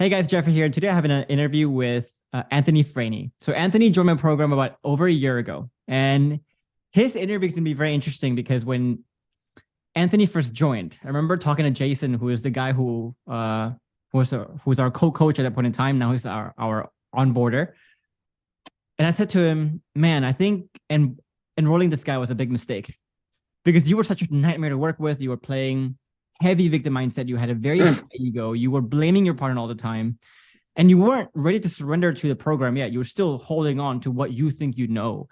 Hey guys, Geoffrey here. Today I have an interview with Anthony Freni. So Anthony joined my program about over a year ago, and his interview is going to be very interesting because when Anthony first joined, I remember talking to Jason, who is the guy who was our co-coach at that point in time. Now he's our onboarder, and I said to him, "Man, I think enrolling this guy was a big mistake because you were such a nightmare to work with. You were playing heavy victim mindset. You had a very high ego. You were blaming your partner all the time. And you weren't ready to surrender to the program yet. You were still holding on to what you think you know,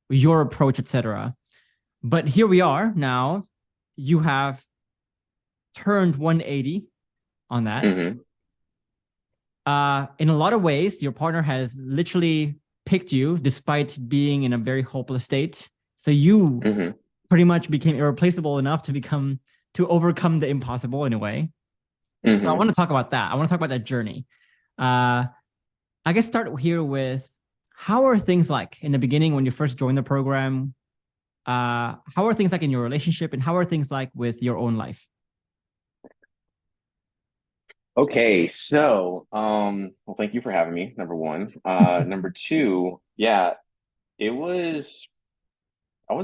your approach, etc. But here we are now. You have turned 180 on that. Mm-hmm. In a lot of ways, your partner has literally picked you despite being in a very hopeless state. So you pretty much became irreplaceable enough to overcome the impossible in a way. So I want to talk about that. I want to talk about that journey. I guess start here with, how are things like in the beginning when you first joined the program? How are things like in your relationship, and how are things like with your own life? Okay, so well, thank you for having me, number one. Number two, yeah, it was we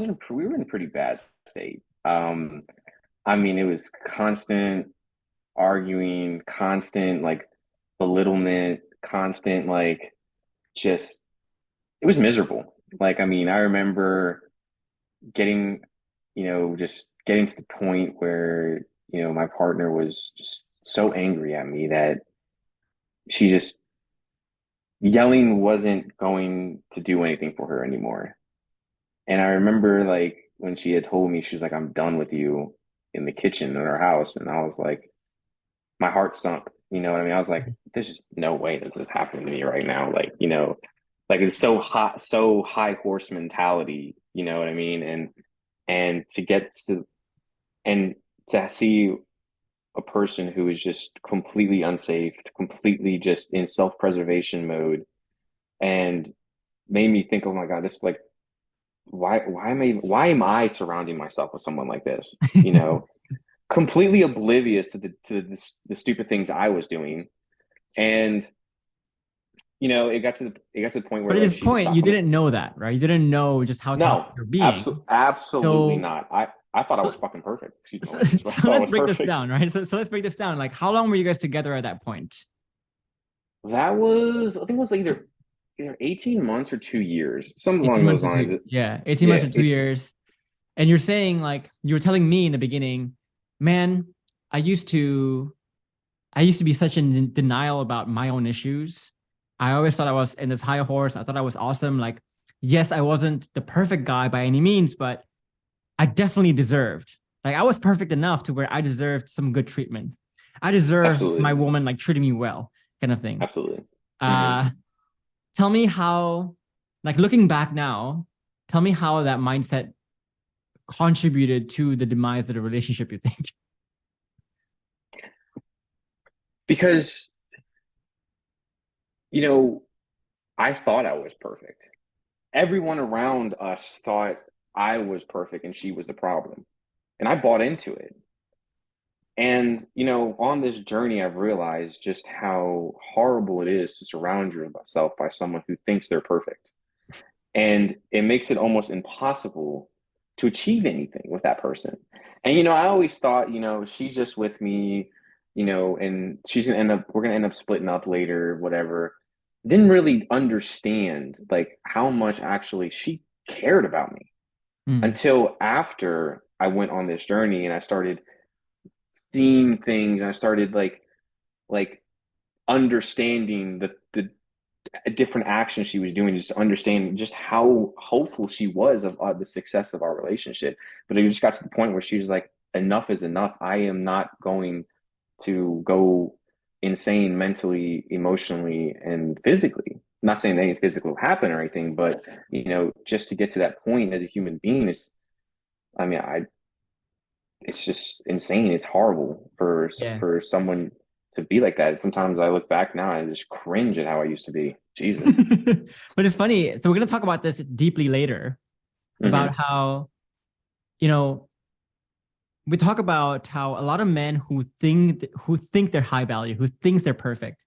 were in a pretty bad state. I mean, it was constant arguing, constant like belittlement, constant like just it was miserable. Like, I mean, I remember getting, just getting to the point where, my partner was just so angry at me that she just yelling wasn't going to do anything for her anymore. And I remember like when she had told me, she was like, "I'm done with you," in the kitchen in our house. And I was like, my heart sunk. You know what I mean? I was like, there's just no way that this is happening to me right now. Like, like it's so hot, so high horse mentality, you know what I mean? And to get to and to see a person who is just completely unsafe, completely just in self-preservation mode, and made me think, oh my God, this is like, why am I surrounding myself with someone like this? Completely oblivious to the stupid things I was doing. And it got to the point where But at like this she just point, stopped you coming. didn't know that, right? You didn't know just how toxic No, you're being. absolutely So, not. I thought I was so, fucking perfect. Excuse my so, language, but I so thought I let's was break this perfect. down, right? So let's break this down. Like, how long were you guys together at that point? That was, I think it was like either 18 months or 2 years, something 18 along months those to lines. two. Yeah, 18 months Yeah, to 2 years. And you're saying, like, you were telling me in the beginning, man, I used to I used to be such in denial about my own issues. I always thought I was in this high horse. I thought I was awesome. Like, yes, I wasn't the perfect guy by any means, but I definitely deserved. Like, I was perfect enough to where I deserved some good treatment. I deserve my absolutely, woman like treating me well, kind of thing. absolutely. Hmm. Uh, Tell me how, like looking back now, tell me how that mindset contributed to the demise of the relationship, you think? Because, you know, I thought I was perfect. Everyone around us thought I was perfect and she was the problem. And I bought into it. And, on this journey, I've realized just how horrible it is to surround yourself by someone who thinks they're perfect. And it makes it almost impossible to achieve anything with that person. And, I always thought, she's just with me, and we're gonna end up splitting up later, whatever. Didn't really understand like how much actually she cared about me Mm. until after I went on this journey and I started seeing things and I started like understanding the different actions she was doing, just understanding just how hopeful she was of the success of our relationship. But it just got to the point where she was like, enough is enough. I am not going to go insane mentally, emotionally, and physically. I'm not saying anything physical will happen or anything, but just to get to that point as a human being is, I mean, it's just insane. It's horrible for Yeah. someone to be like that. Sometimes I look back now and I just cringe at how I used to be. Jesus. But it's funny. So we're going to talk about this deeply later about Hmm. how, you know, we talk about how a lot of men who think they're high value, who thinks they're perfect,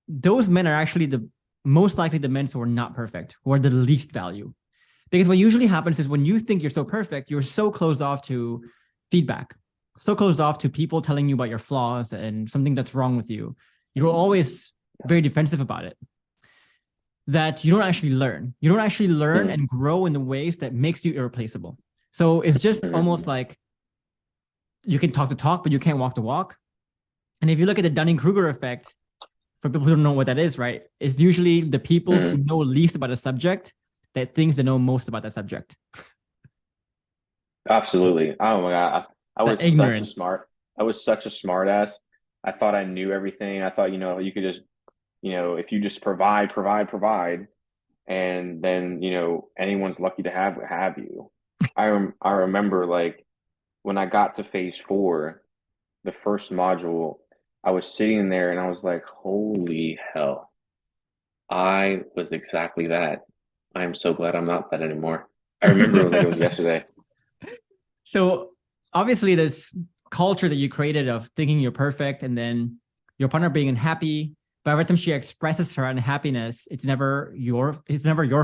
those men are actually the most likely the men who are not perfect, who are the least value. Because what usually happens is when you think you're so perfect, you're so closed off to feedback, so closed off to people telling you about your flaws and something that's wrong with you. You're always very defensive about it, that you don't actually learn. You don't actually learn and grow in the ways that makes you irreplaceable. So it's just almost like you can talk the talk, but you can't walk the walk. And if you look at the Dunning-Kruger effect, for people who don't know what that is, right, it's usually the people who know least about a subject that thinks they know most about that subject. Absolutely. Oh my God. I The was such a ignorance. smart, I was such a smart ass. I thought I knew everything. I thought, you could just, if you just provide, and then, anyone's lucky to have you. I remember like when I got to phase 4, the first module, I was sitting there and I was like, holy hell. I was exactly that. I am so glad I'm not that anymore. I remember it like it was yesterday. So obviously this culture that you created of thinking you're perfect and then your partner being unhappy, but every time she expresses her unhappiness, it's never your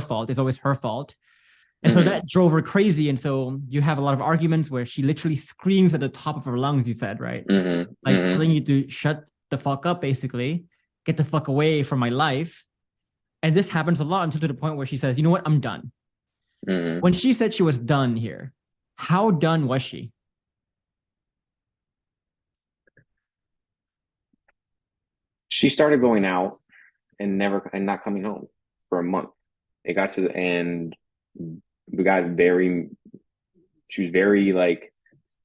fault. It's always her fault. And so that drove her crazy. And so you have a lot of arguments where she literally screams at the top of her lungs, you said, right? Like telling you to shut the fuck up, basically, get the fuck away from my life. And this happens a lot until to the point where she says, you know what, I'm done. When she said she was done here, how done was she? She started going out and not coming home for a month. It got to the end. We got she was very like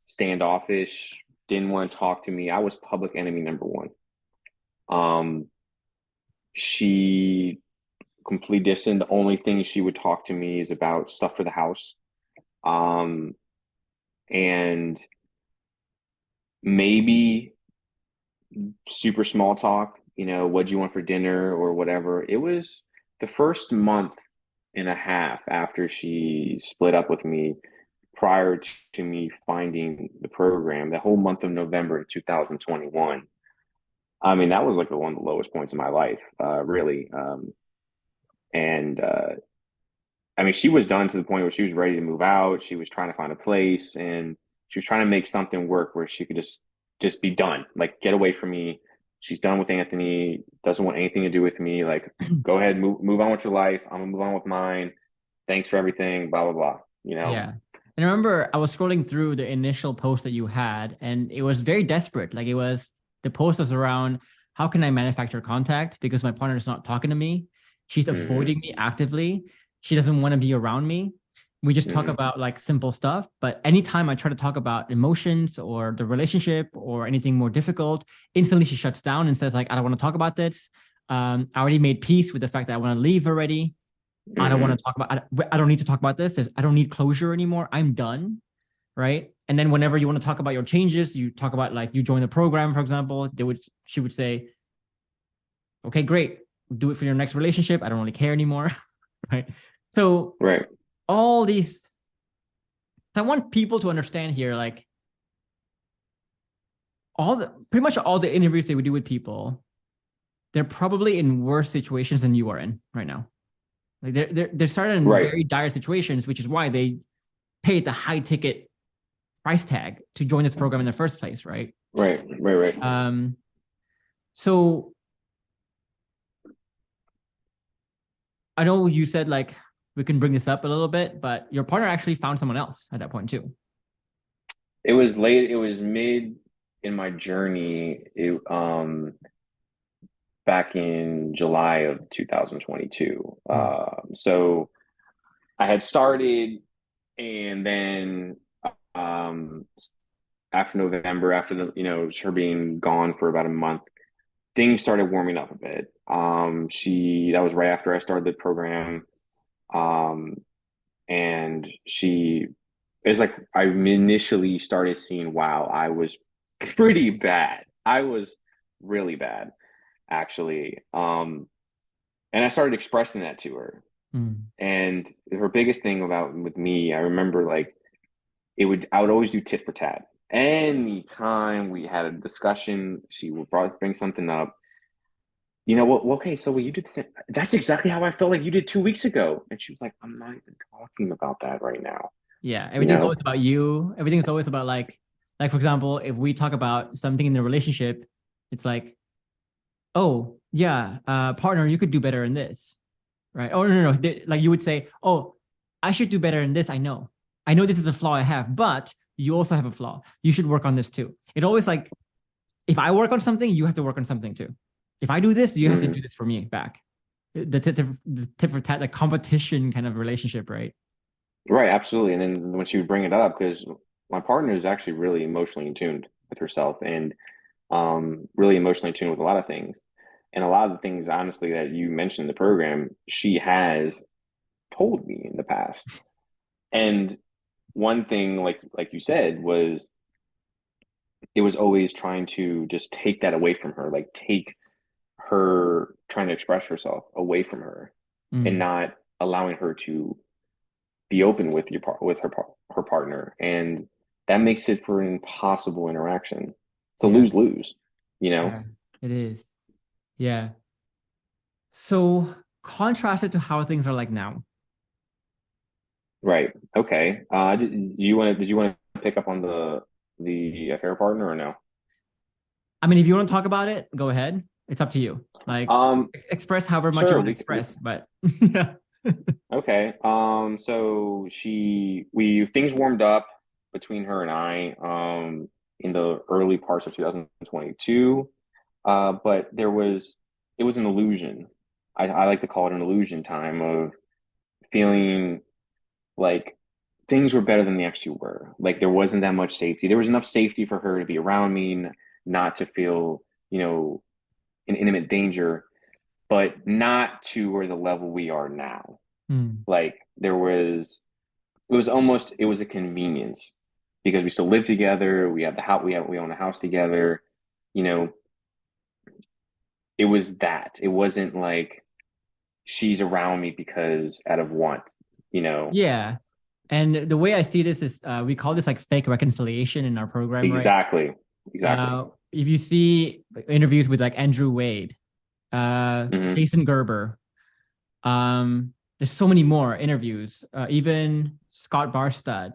standoffish, didn't want to talk to me. I was public enemy number one. She completely distant. The only thing she would talk to me is about stuff for the house. And maybe super small talk, what do you want for dinner or whatever. It was the first month and a half after she split up with me, prior to me finding the program, the whole month of November 2021. I mean, that was like one of the lowest points in my life, really. And I mean, she was done to the point where she was ready to move out. She was trying to find a place, and she was trying to make something work where she could just be done, like get away from me. She's done with Anthony, doesn't want anything to do with me. Like, go ahead, move on with your life. I'm gonna move on with mine. Thanks for everything, blah, blah, blah. Yeah. And I remember I was scrolling through the initial post that you had, and it was very desperate. Like the post was around, how can I manufacture contact? Because my partner is not talking to me. She's avoiding me actively. She doesn't want to be around me. We just talk about like simple stuff. But anytime I try to talk about emotions or the relationship or anything more difficult, instantly she shuts down and says, like, I don't want to talk about this. I already made peace with the fact that I want to leave already. I don't want to talk about, I don't need to talk about this. I don't need closure anymore. I'm done. Right. And then whenever you want to talk about your changes, you talk about like you join the program, for example, she would say, okay, great. Do it for your next relationship. I don't really care anymore. Right. So all these, I want people to understand here, like pretty much all the interviews that we do with people, they're probably in worse situations than you are in right now. Like they're started in very dire situations, which is why they paid the high ticket price tag to join this program in the first place, right? Right. So I know you said like we can bring this up a little bit, but your partner actually found someone else at that point too. It was late. It was mid in my journey. Back in July of 2022. So I had started, and then after November, after her being gone for about a month, things started warming up a bit. That was right after I started the program. And it's like I initially started seeing, wow, I was pretty bad. I was really bad, actually. And I started expressing that to her. And her biggest thing with me, I remember like I would always do tit for tat. Anytime we had a discussion, she would bring something up. you know what? Okay, so you did the same. That's exactly how I felt like you did 2 weeks ago. And she was like, I'm not even talking about that right now. Yeah, You everything's know? always about you. Everything's always about like for example, if we talk about something in the relationship, it's like, oh yeah, partner, you could do better in this, right? Oh no, no, no. Like you would say, oh, I should do better in this. I know this is a flaw I have, but you also have a flaw. You should work on this too. It always like, if I work on something, you have to work on something too. If I do this, you have to do Mm, this for me back. The tip for tat, the competition kind of relationship, right? right, absolutely. And then when she would bring it up, because my partner is actually really emotionally in tune with herself and really emotionally in tune with a lot of things. And a lot of the things, honestly, that you mentioned in the program, she has told me in the past. And one thing, like you said, was it was always trying to just take that away from her, like take her trying to express herself away from her, and Mm, not allowing her to be open with her partner, and that makes it for an impossible interaction. It's a yeah, lose lose, you know. yeah, it is. Yeah. So contrast it to how things are like now. Right. Okay. Did you want to pick up on the affair partner or no? I mean, if you want to talk about it, go ahead. It's up to you. Like Um, express however much you sure. want to We express, but yeah. Okay. So we things warmed up between her and I in the early parts of 2022. But it was an illusion. I like to call it an illusion time of feeling like things were better than they actually were. Like there wasn't that much safety. There was enough safety for her to be around me, not to feel, in intimate danger, but not to where the level we are now. Mm, Like it was a convenience because we still live together. We have the house. We own a house together. You know, it was that. It wasn't like she's around me because out of want. You know, yeah. And the way I see this is we call this like fake reconciliation in our program, right? exactly, exactly. If you see interviews with like Andrew Wade, Hmm. Jason Gerber, there's so many more interviews, even Scott Barstad,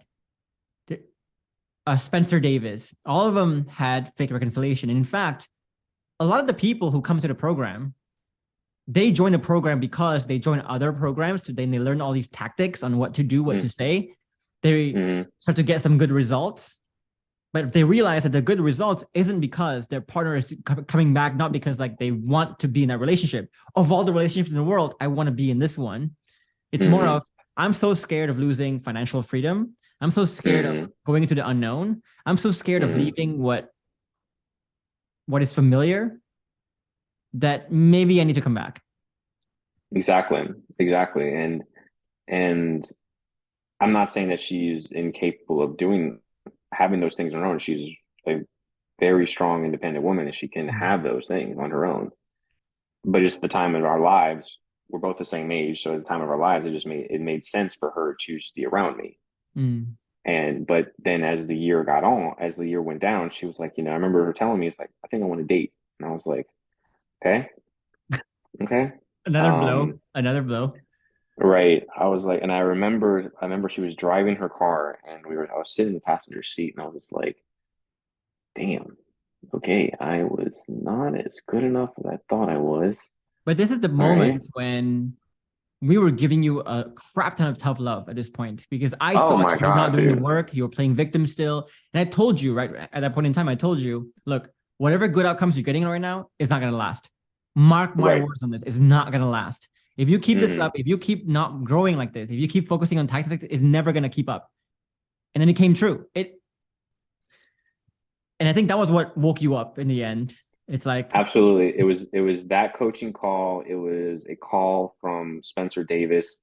Spencer Davis, all of them had fake reconciliation. And in fact, a lot of the people who come to the program, they join the program because they join other programs. So then they learn all these tactics on what to do, what to say. They Hmm. start to get some good results. But they realize that the good results isn't because their partner is coming back, not because like they want to be in that relationship. Of all the relationships in the world, I want to be in this one. It's more Hmm. of, I'm so scared of losing financial freedom. I'm so scared of Hmm. going into the unknown. I'm so scared of Hmm. leaving what is familiar that maybe I need to come back. Exactly, exactly. And I'm not saying that she's incapable of doing having those things on her own. She's a very strong, independent woman, and she can have those things on her own. But just the time of our lives, we're both the same age, so at the time of our lives, it made sense for her to be around me. Mm. And but then as the year went down, she was like, I remember her telling me, it's like, I think I want to date, and I was like, okay, okay, Another blow, um, another blow. right. I was like, and I remember she was driving her car, and I was sitting in the passenger seat, and I was like, damn, okay, I was not as good enough as I thought I was. But this is the All right. moment when we were giving you a crap ton of tough love at this point because I Oh saw that my you were not God, doing the dude. work, you were playing victim still. And I told you, right at that point in time, I told you, look, whatever good outcomes you're getting right now is not going to last. Mark my Right. words on this, it's not going to last. If you keep this Hmm. up, if you keep not growing like this, if you keep focusing on tactics, it's never going to keep up. And then it came true. And I think that was what woke you up in the end. It's like, Absolutely. It was that coaching call. It was a call from Spencer Davis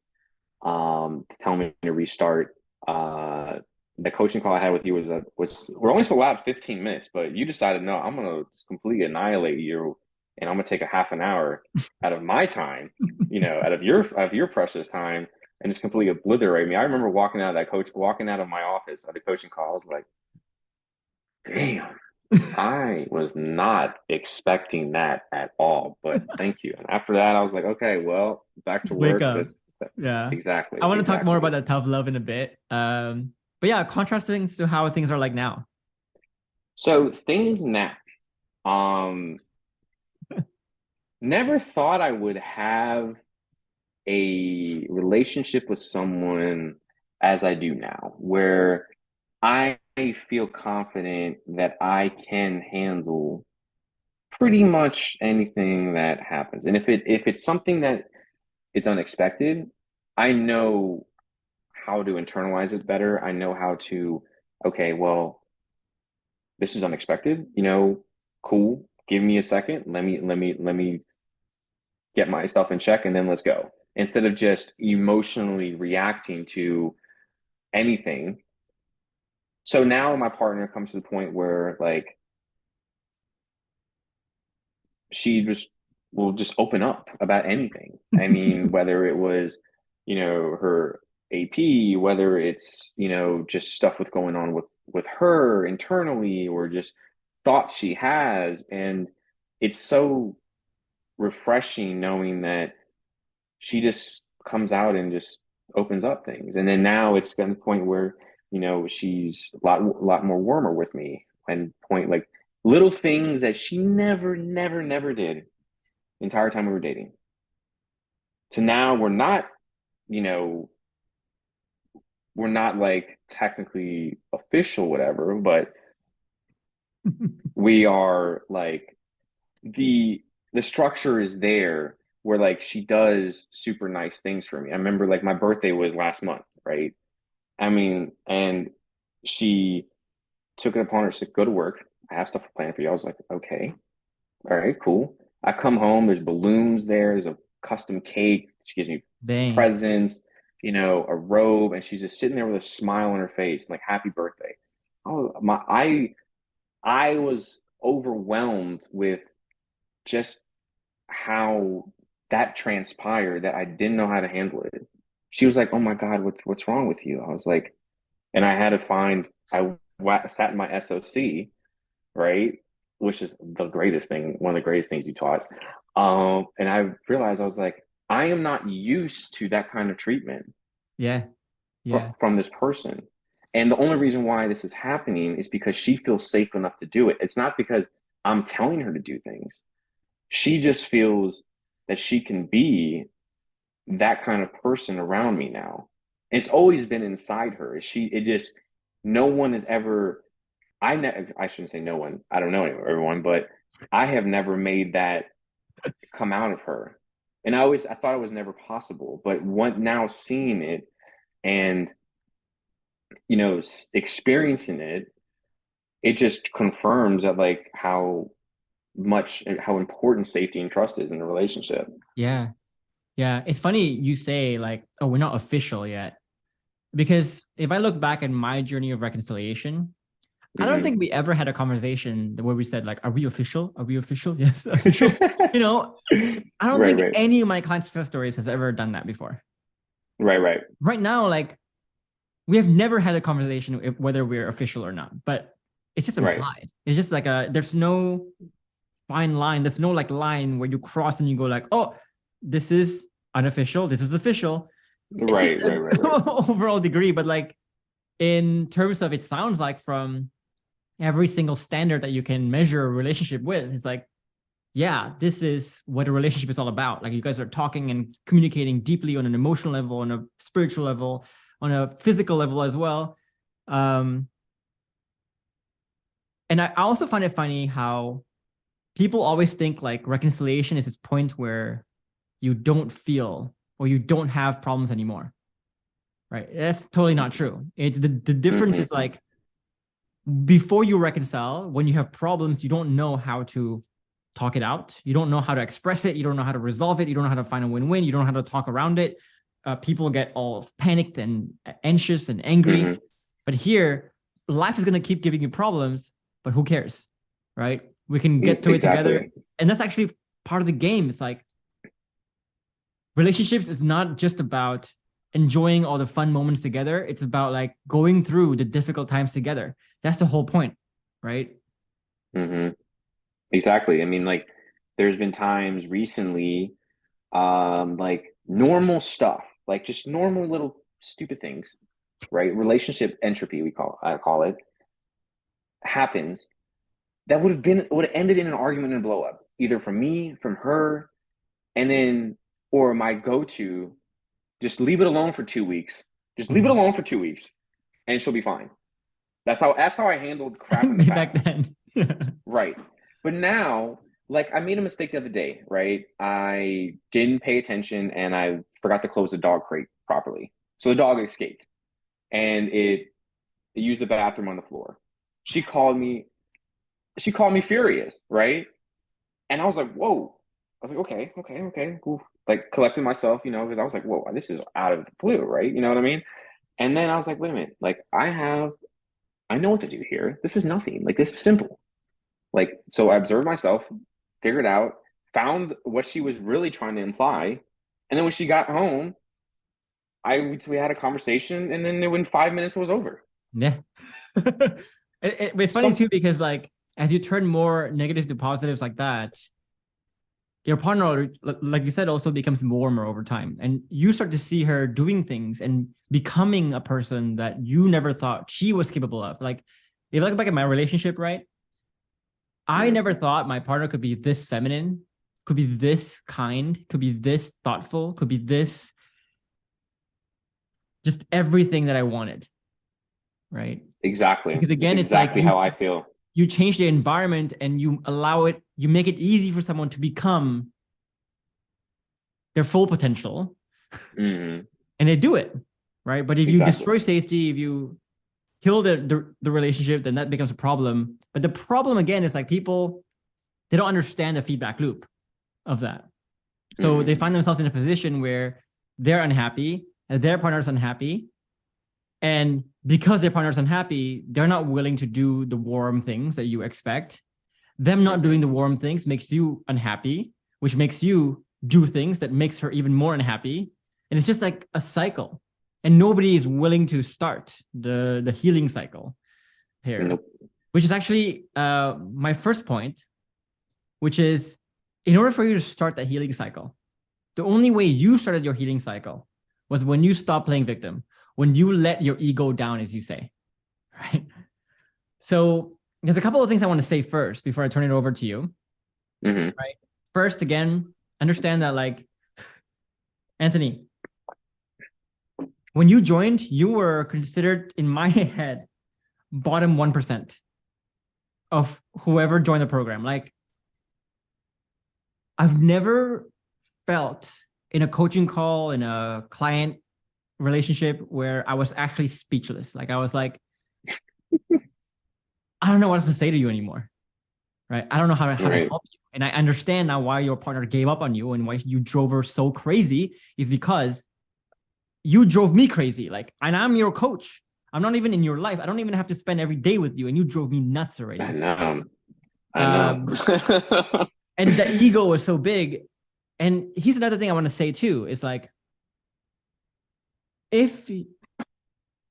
to tell me to restart. The coaching call I had with you was we're only still allowed 15 minutes, but you decided no, I'm gonna just completely annihilate you, and I'm gonna take a half an hour out of my time, out of your precious time, and just completely obliterate me. I remember walking out of my office at the coaching call. I was like, damn. I was not expecting that at all, but thank you. And after that, I was like, okay, well, back to Wake work. up. That's Yeah. I exactly, want to talk more exactly. about that tough love in a bit. But yeah, contrasting to how things are like now. So things now. Um, Never thought I would have a relationship with someone as I do now, where I feel confident that I can handle pretty much anything that happens. And if it's something that it's unexpected, I know how to internalize it better. I know how to, okay, well, this is unexpected, cool. Give me a second. Let me get myself in check and then let's go. Instead of just emotionally reacting to anything. So now my partner comes to the point where like she just will just open up about anything. I mean, whether it was, her AP, whether it's, just stuff with going on with her internally or just thoughts she has. And it's so refreshing knowing that she just comes out and just opens up things. And then now it's gotten to the point where, she's a lot more warmer with me and point like little things that she never did the entire time we were dating. So now you know, we're not like technically official, whatever, but we are like the structure is there where like she does super nice things for me. I remember like my birthday was last month, right? I mean, and she took it upon herself to go to work. I have stuff planned for you. I was like, okay, all right, cool. I come home, there's balloons there, there's a custom cake, she gives me Dang. presents, a robe, and she's just sitting there with a smile on her face, like happy birthday. Oh my I was overwhelmed with just how that transpired that I didn't know how to handle it. She was like, "Oh my God, what's wrong with you?" I was like, and I had to find. Sat in my SOC, right, which is the greatest thing, one of the greatest things you taught. And I realized I was like, I am not used to that kind of treatment Yeah. Yeah. from this person. And the only reason why this is happening is because she feels safe enough to do it. It's not because I'm telling her to do things. She just feels that she can be that kind of person around me now. It's always been inside her. It just, no one has ever, I shouldn't say no one. I don't know everyone, but I have never made that come out of her. And I thought it was never possible, but now seeing it and, experiencing it, it just confirms that like how important safety and trust is in a relationship. Yeah. Yeah. It's funny you say like, oh, we're not official yet. Because if I look back at my journey of reconciliation, I don't Mm-hmm. think we ever had a conversation where we said like, "Are we official? Are we official? Yes, official." You know, I don't Right, think right, any of my client success stories has ever done that before. right, right, Right now, like we have never had a conversation whether we're official or not, but it's just right, implied. It's just like there's no fine line. There's no like line where you cross and you go like, "Oh, this is unofficial. This is official." It's just right, right, an right, right. overall degree, but like in terms of it sounds like from every single standard that you can measure a relationship with, it's like, yeah, this is what a relationship is all about. Like you guys are talking and communicating deeply on an emotional level, on a spiritual level, on a physical level as well. Um, and I also find it funny how people always think like reconciliation is this point where you don't feel or you don't have problems anymore. Right. That's totally not true. It's the difference is Mm-hmm. like before you reconcile, when you have problems, you don't know how to talk it out. You don't know how to express it. You don't know how to resolve it. You don't know how to find a win-win. You don't know how to talk around it. People get all panicked and anxious and angry. Mm-hmm. But here, life is going to keep giving you problems, but who cares? Right? We can get through it together. Exactly. And that's actually part of the game. It's like relationships is not just about enjoying all the fun moments together. It's about like going through the difficult times together. That's the whole point, right? hmm Exactly. I mean, like, there's been times recently, like normal stuff, like just normal little stupid things, right? Relationship entropy, I call it, happens that would have ended in an argument and a blow up, either from me, from her, and then or my go to, just leave it alone for 2 weeks. Just leave it Mhm. alone for 2 weeks, and she'll be fine. That's how I handled crap in the Back past. then. Right. But now, like I made a mistake the other day, right? I didn't pay attention and I forgot to close the dog crate properly. So the dog escaped and it used the bathroom on the floor. She called me, she called me furious, right? And I was like, whoa. I was like, okay, cool. Like collecting myself, because I was like, whoa, this is out of the blue, right? You know what I mean? And then I was like, wait a minute, like I know what to do here. This is nothing. Like this is simple. Like, so I observed myself, figured out, found what she was really trying to imply. And then when she got home, we had a conversation and then within 5 minutes it was over. Yeah. It's funny Some too, because like as you turn more negative to positives like that, your partner, like you said, also becomes warmer over time. And you start to see her doing things and becoming a person that you never thought she was capable of. Like, if you look back at my relationship, right? I never thought my partner could be this feminine, could be this kind, could be this thoughtful, could be this just everything that I wanted, right? exactly. Because That's again, it's like exactly how I feel. you change the environment and you allow it, you make it easy for someone to become their full potential, hmm and they do it, right? But if you Exactly. destroy safety, if you kill the relationship, then that becomes a problem. But the problem again is like people, they don't understand the feedback loop of that. So they hmm find themselves in a position where they're unhappy, and their partner's unhappy. And because their partner's unhappy, they're not willing to do the warm things that you expect. Them not hmm doing the warm things makes you unhappy, which makes you do things that makes her even more unhappy. And it's just like a cycle. And nobody is willing to start the healing cycle here, Nope. which is actually my first point, which is in order for you to start that healing cycle, the only way you started your healing cycle was when you stopped playing victim, when you let your ego down, as you say, right? So there's a couple of things I want to say first before I turn it over to you, hmm right? First, again, understand that like Anthony, when you joined, you were considered in my head bottom 1% of whoever joined the program. Like I've never felt in a coaching call, in a client relationship where I was actually speechless. Like I was like, I don't know what else to say to you anymore. Right. I don't know how to Right. help you. And I understand now why your partner gave up on you and why you drove her so crazy is because you drove me crazy. Like, and I'm your coach. I'm not even in your life. I don't even have to spend every day with you. And you drove me nuts I already. know. I know. Um, and the ego was so big. And here's another thing I want to say too, is like, if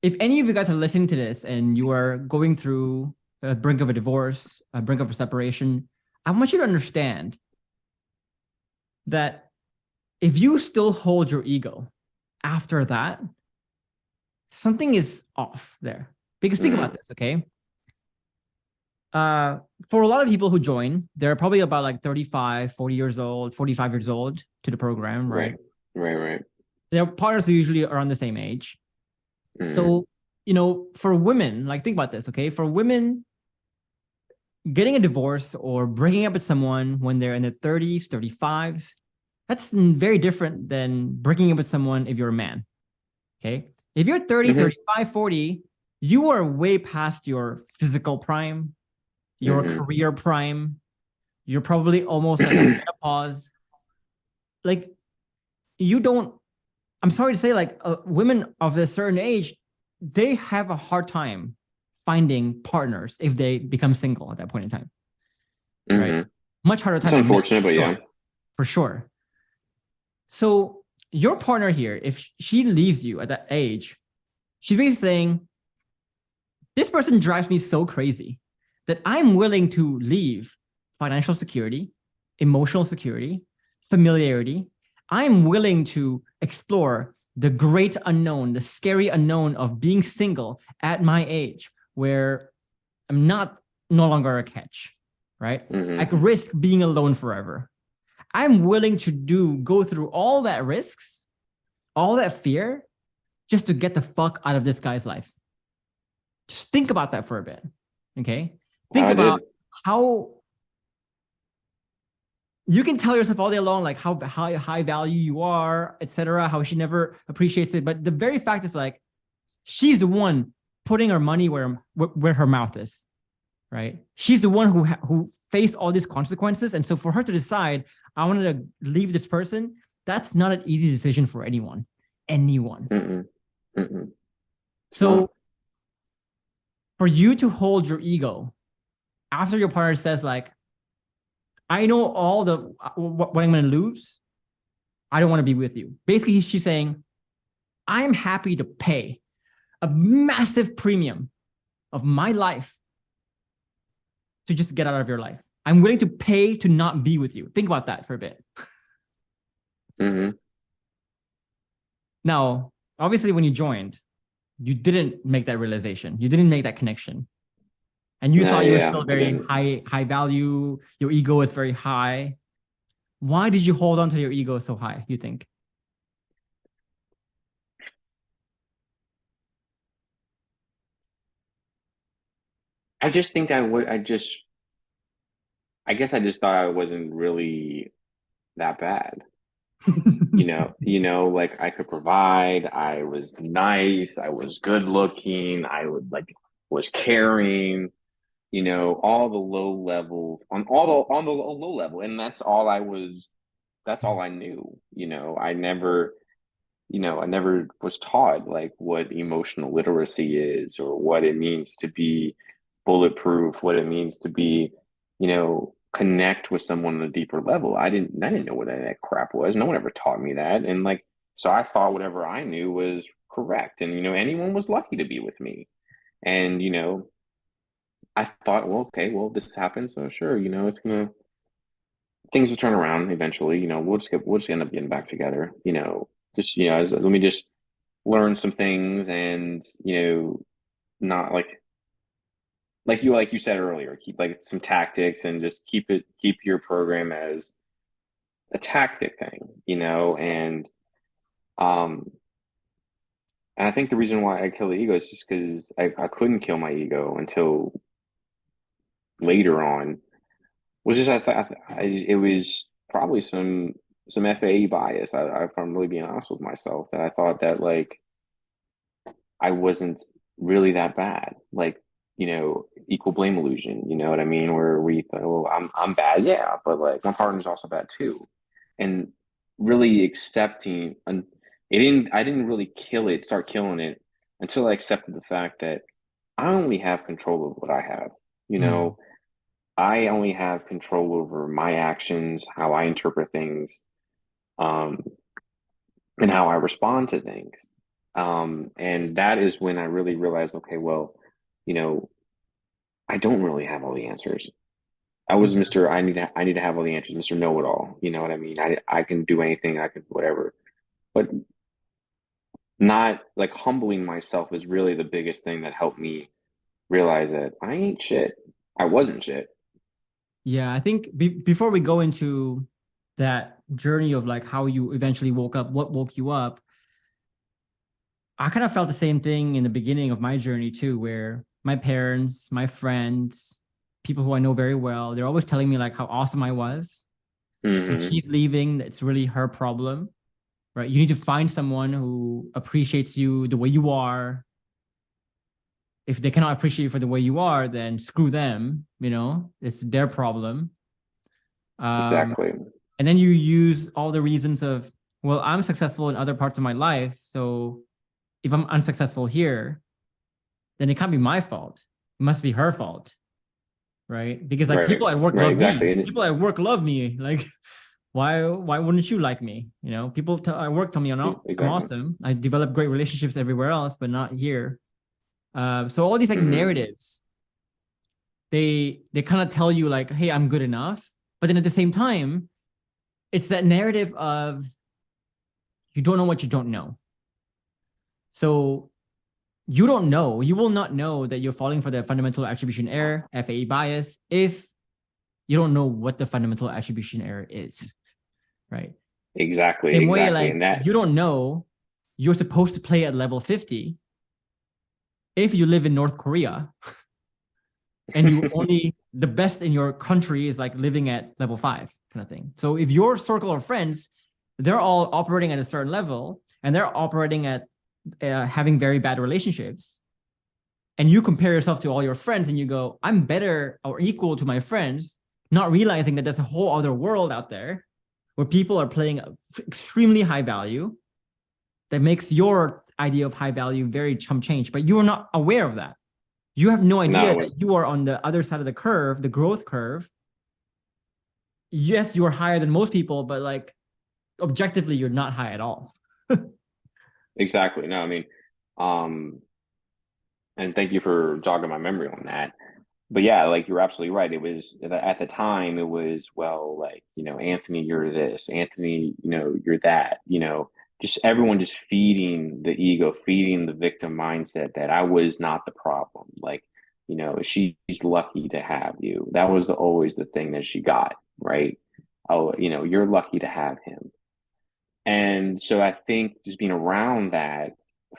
any of you guys are listening to this and you are going through a brink of a divorce, a brink of a separation, I want you to understand that if you still hold your ego after that, something is off there. Because think about this, okay? For a lot of people who join, they're probably about like 35, 40 years old, 45 years old to the program, right? Right. Right. Their partners are usually around the same age. hmm So, for women, like think about this, okay? For women, getting a divorce or breaking up with someone when they're in their 30s, 35s, that's very different than breaking up with someone if you're a man. Okay. If you're 30, hmm 35, 40, you are way past your physical prime, your hmm career prime. You're probably almost like a menopause. Like, you don't, I'm sorry to say, like, women of a certain age, they have a hard time finding partners if they become single at that point in time, right? hmm Much harder It's time than men, unfortunate, for but sure, yeah. for sure. So your partner here, if she leaves you at that age, she's basically saying, this person drives me so crazy that I'm willing to leave financial security, emotional security, familiarity. I'm willing to explore the great unknown, the scary unknown of being single at my age, where I'm no longer a catch, right? I could risk being alone forever. I'm willing to go through all that risks, all that fear, just to get the fuck out of this guy's life. Just think about that for a bit, okay? Think about how you can tell yourself all day long, like how high value you are, etc., how she never appreciates it. But the very fact is like, she's the one putting her money where her mouth is, right? She's the one who faced all these consequences. And so for her to decide, I wanted to leave this person, that's not an easy decision for anyone. So for you to hold your ego after your partner says like, I know all the what I'm going to lose, I don't want to be with you. Basically, she's saying, I'm happy to pay a massive premium of my life to just get out of your life. I'm willing to pay to not be with you. Think about that for a bit. Now, obviously, when you joined, you didn't make that realization. You didn't make that connection. And you thought you were still very high value. Your ego is very high. Why did you hold on to your ego so high, you think? I just think I guess I just thought I wasn't really that bad. Like I could provide, I was nice, I was good looking, I was caring, all the low level on the low level. And that's all I knew. I never was taught like what emotional literacy is or what it means to be bulletproof, what it means to be, connect with someone on a deeper level. I didn't know what that crap was. No one ever taught me that. And like, so I thought whatever I knew was correct. And, anyone was lucky to be with me. And, I thought, well, okay, well, this happens. So sure, things will turn around eventually. We'll just end up getting back together, let me just learn some things and, not like you said earlier, keep like some tactics and just keep your program as a tactic thing, and I think the reason why I kill the ego is just because I couldn't kill my ego until later on. Was just it was probably some FAE bias. If I'm really being honest with myself, that I thought that like I wasn't really that bad. Like, equal blame illusion, you know what I mean? Where we thought, well, I'm bad, yeah, but like my partner's also bad too. And really accepting, and I didn't really start killing it until I accepted the fact that I only have control of what I have. I only have control over my actions, how I interpret things, and how I respond to things. And that is when I really realized, okay, well, I don't really have all the answers. I was Mr. I need to have all the answers, Mr. Know-it-all. You know what I mean? I can do anything, I can whatever. But not like humbling myself is really the biggest thing that helped me realize that I ain't shit. I wasn't shit. Yeah, I think before we go into that journey of like how you eventually woke up, what woke you up, I kind of felt the same thing in the beginning of my journey too, where my parents, my friends, people who I know very well, they're always telling me like how awesome I was. If she's leaving, it's really her problem, right? You need to find someone who appreciates you the way you are. If they cannot appreciate you for the way you are, then screw them, it's their problem. Exactly. And then you use all the reasons of, well, I'm successful in other parts of my life, so if I'm unsuccessful here, then it can't be my fault. It must be her fault, right? Because like people at work love me. People at work love me. Like, why wouldn't you like me? People at work tell me, I'm awesome. I develop great relationships everywhere else, but not here. So all these like narratives they kind of tell you like, hey, I'm good enough. But then at the same time, it's that narrative of you don't know what you don't know. So you don't know, you will not know that you're falling for the fundamental attribution error, FAE bias, if you don't know what the fundamental attribution error is, right? Exactly, Same way, exactly. like And that, you don't know you're supposed to play at level 50 if you live in North Korea and you only the best in your country is like living at level 5 kind of thing. So if your circle of friends, they're all operating at a certain level and they're operating at having very bad relationships, and you compare yourself to all your friends and you go, I'm better or equal to my friends, not realizing that there's a whole other world out there where people are playing extremely high value that makes your idea of high value very chump change, but you are not aware of that. You have no idea that you are on the other side of the curve, the growth curve. Yes, you are higher than most people, but like objectively, you're not high at all. exactly. No, I mean, and thank you for jogging my memory on that. But yeah, like you're absolutely right. It was at the time, it was, well, like, Anthony, you're this, Anthony, you're that, just everyone just feeding the ego, feeding the victim mindset that I was not the problem. Like, she's lucky to have you. That was always the thing that she got, right? Oh, you're lucky to have him. And so I think just being around that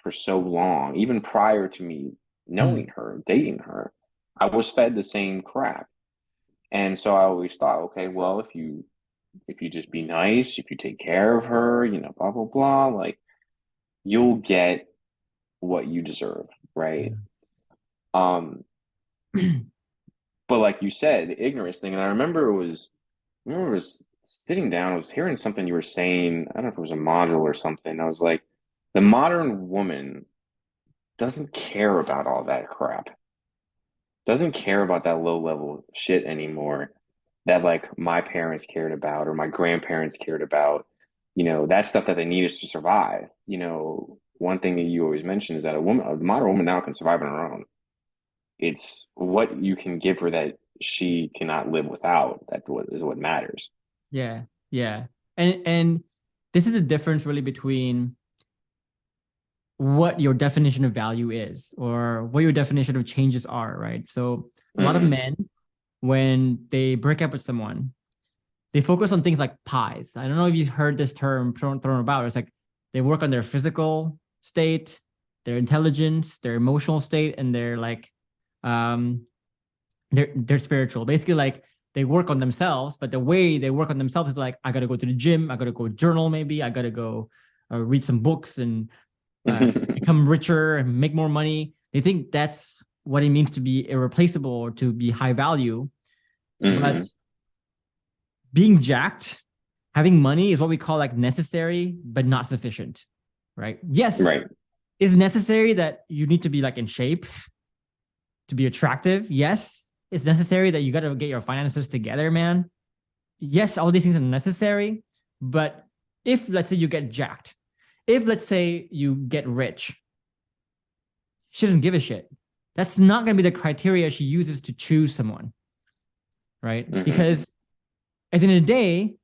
for so long, even prior to me knowing her, dating her, I was fed the same crap. And so I always thought, okay, well, if you just be nice, if you take care of her, blah blah blah, like you'll get what you deserve, right? Um, but like you said, the ignorance thing, and I remember it was sitting down, I was hearing something you were saying, I don't know if it was a module or something. I was like, the modern woman doesn't care about all that crap. Doesn't care about that low level shit anymore that like my parents cared about or my grandparents cared about. That stuff that they need us to survive. One thing that you always mention is that a modern woman now can survive on her own. It's what you can give her that she cannot live without. That is what matters. Yeah, yeah. And this is the difference really between what your definition of value is or what your definition of changes are, right? So a lot of men, when they break up with someone, they focus on things like pies. I don't know if you've heard this term thrown about. It's like they work on their physical state, their intelligence, their emotional state, and their like their spiritual. Basically, like they work on themselves, but the way they work on themselves is like, I gotta go to the gym, I gotta go journal, maybe I gotta go read some books and become richer and make more money. They think that's what it means to be irreplaceable or to be high value. But being jacked, having money is what we call like necessary, but not sufficient, right? Yes, Right. It's necessary that you need to be like in shape to be attractive. Yes, it's necessary that you got to get your finances together, man. Yes, all these things are necessary. But if, let's say, you get jacked, if, let's say, you get rich, she doesn't give a shit. That's not going to be the criteria she uses to choose someone, right? Because at the end of the day,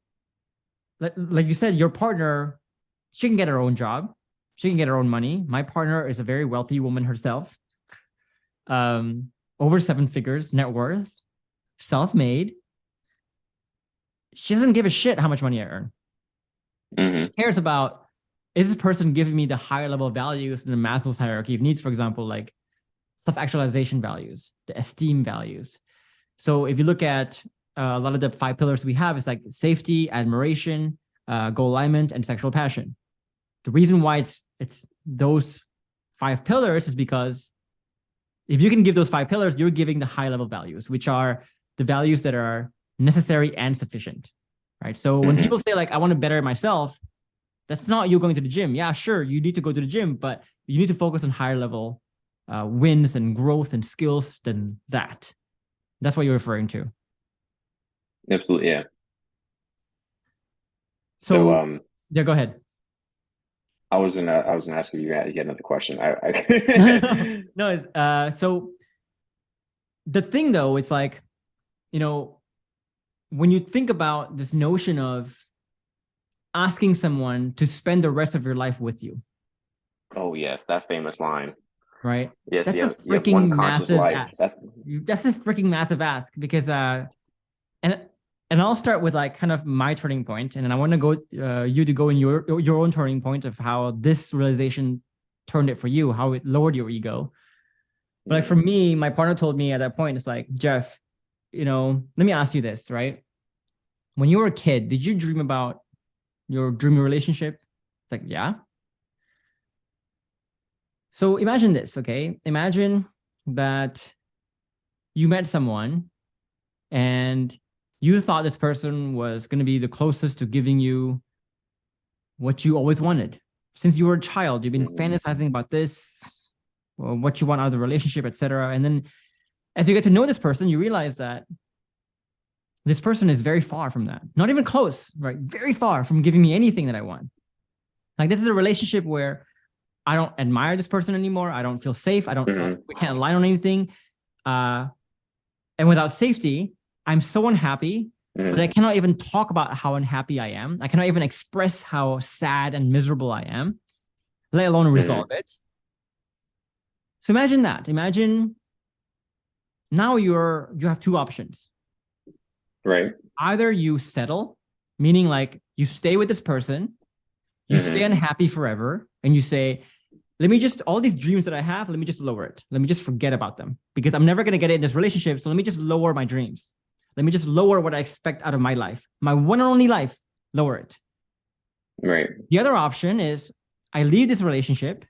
like you said, your partner, she can get her own job. She can get her own money. My partner is a very wealthy woman herself. Over 7 figures net worth, self-made. She doesn't give a shit how much money I earn. She cares about, is this person giving me the higher level values in the Maslow's hierarchy of needs, for example, like self-actualization values, the esteem values. So if you look at a lot of the 5 pillars we have, it's like safety, admiration, goal alignment, and sexual passion. The reason why it's those 5 pillars is because if you can give those 5 pillars, you're giving the high level values, which are the values that are necessary and sufficient, right? So when people say like, I want to better myself, that's not you going to the gym. Yeah, sure, you need to go to the gym, but you need to focus on higher level wins and growth and skills than that. That's what you're referring to. Absolutely, yeah. So yeah, go ahead. I was gonna ask if you had another question. No, so the thing though, it's like, you know, when you think about this notion of asking someone to spend the rest of your life with you, Oh yes, that famous line. right? Yes, That's a you have one freaking conscious massive life. ask. That's a freaking massive ask because and and I'll start with like kind of my turning point, and then I want to go you to go in your own turning point of how this realization turned it for you, how it lowered your ego. But like for me, my partner told me at that point, it's like, Jeff, you know, let me ask you this, right? When you were a kid, did you dream about your dreamy relationship? It's like, yeah. So imagine this, okay? Imagine that you met someone and you thought this person was going to be the closest to giving you what you always wanted. Since you were a child, you've been fantasizing about this, or what you want out of the relationship, etc. And then as you get to know this person, you realize that this person is very far from that. Not even close, right? Very far from giving me anything that I want. Like this is a relationship where I don't admire this person anymore. I don't feel safe. We can't align on anything. And without safety, I'm so unhappy, but I cannot even talk about how unhappy I am. I cannot even express how sad and miserable I am, let alone resolve it. So imagine that. Imagine now you have two options. Right. Either you settle, meaning like you stay with this person, you stay unhappy forever, and you say, let me just, all these dreams that I have, let me just lower it. Let me just forget about them because I'm never going to get in this relationship. So let me just lower my dreams. Let me just lower what I expect out of my life. My one and only life, lower it. Right. The other option is I leave this relationship.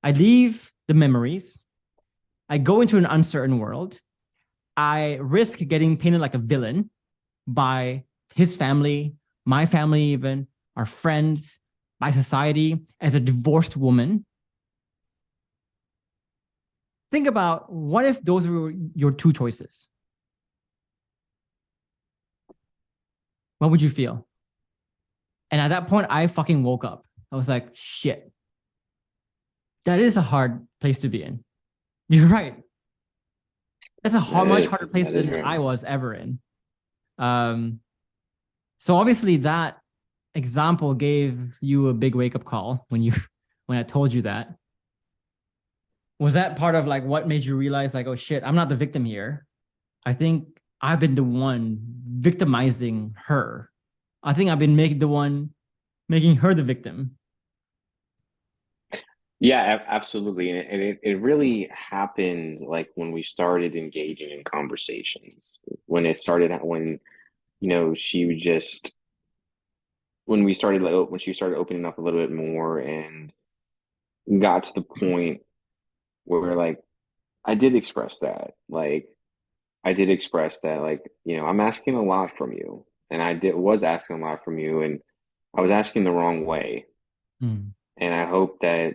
I leave the memories. I go into an uncertain world. I risk getting painted like a villain by his family, my family even, our friends, by society as a divorced woman. Think about what if those were your two choices? What would you feel? And at that point, I fucking woke up. I was like, shit. That is a hard place to be in. You're right. That's a much harder place than I was ever in. So obviously that example gave you a big wake-up call when I told you that. Was that part of like what made you realize like, oh shit, I'm not the victim here. I think I've been the one victimizing her. I think I've been making her the victim. Yeah, absolutely. And it really happened like when we started engaging in conversations, when you know, when she started opening up a little bit more and got to the point where like I did express that. Like I did express that, like, you know, I'm asking a lot from you. And was asking a lot from you, and I was asking the wrong way. And I hope that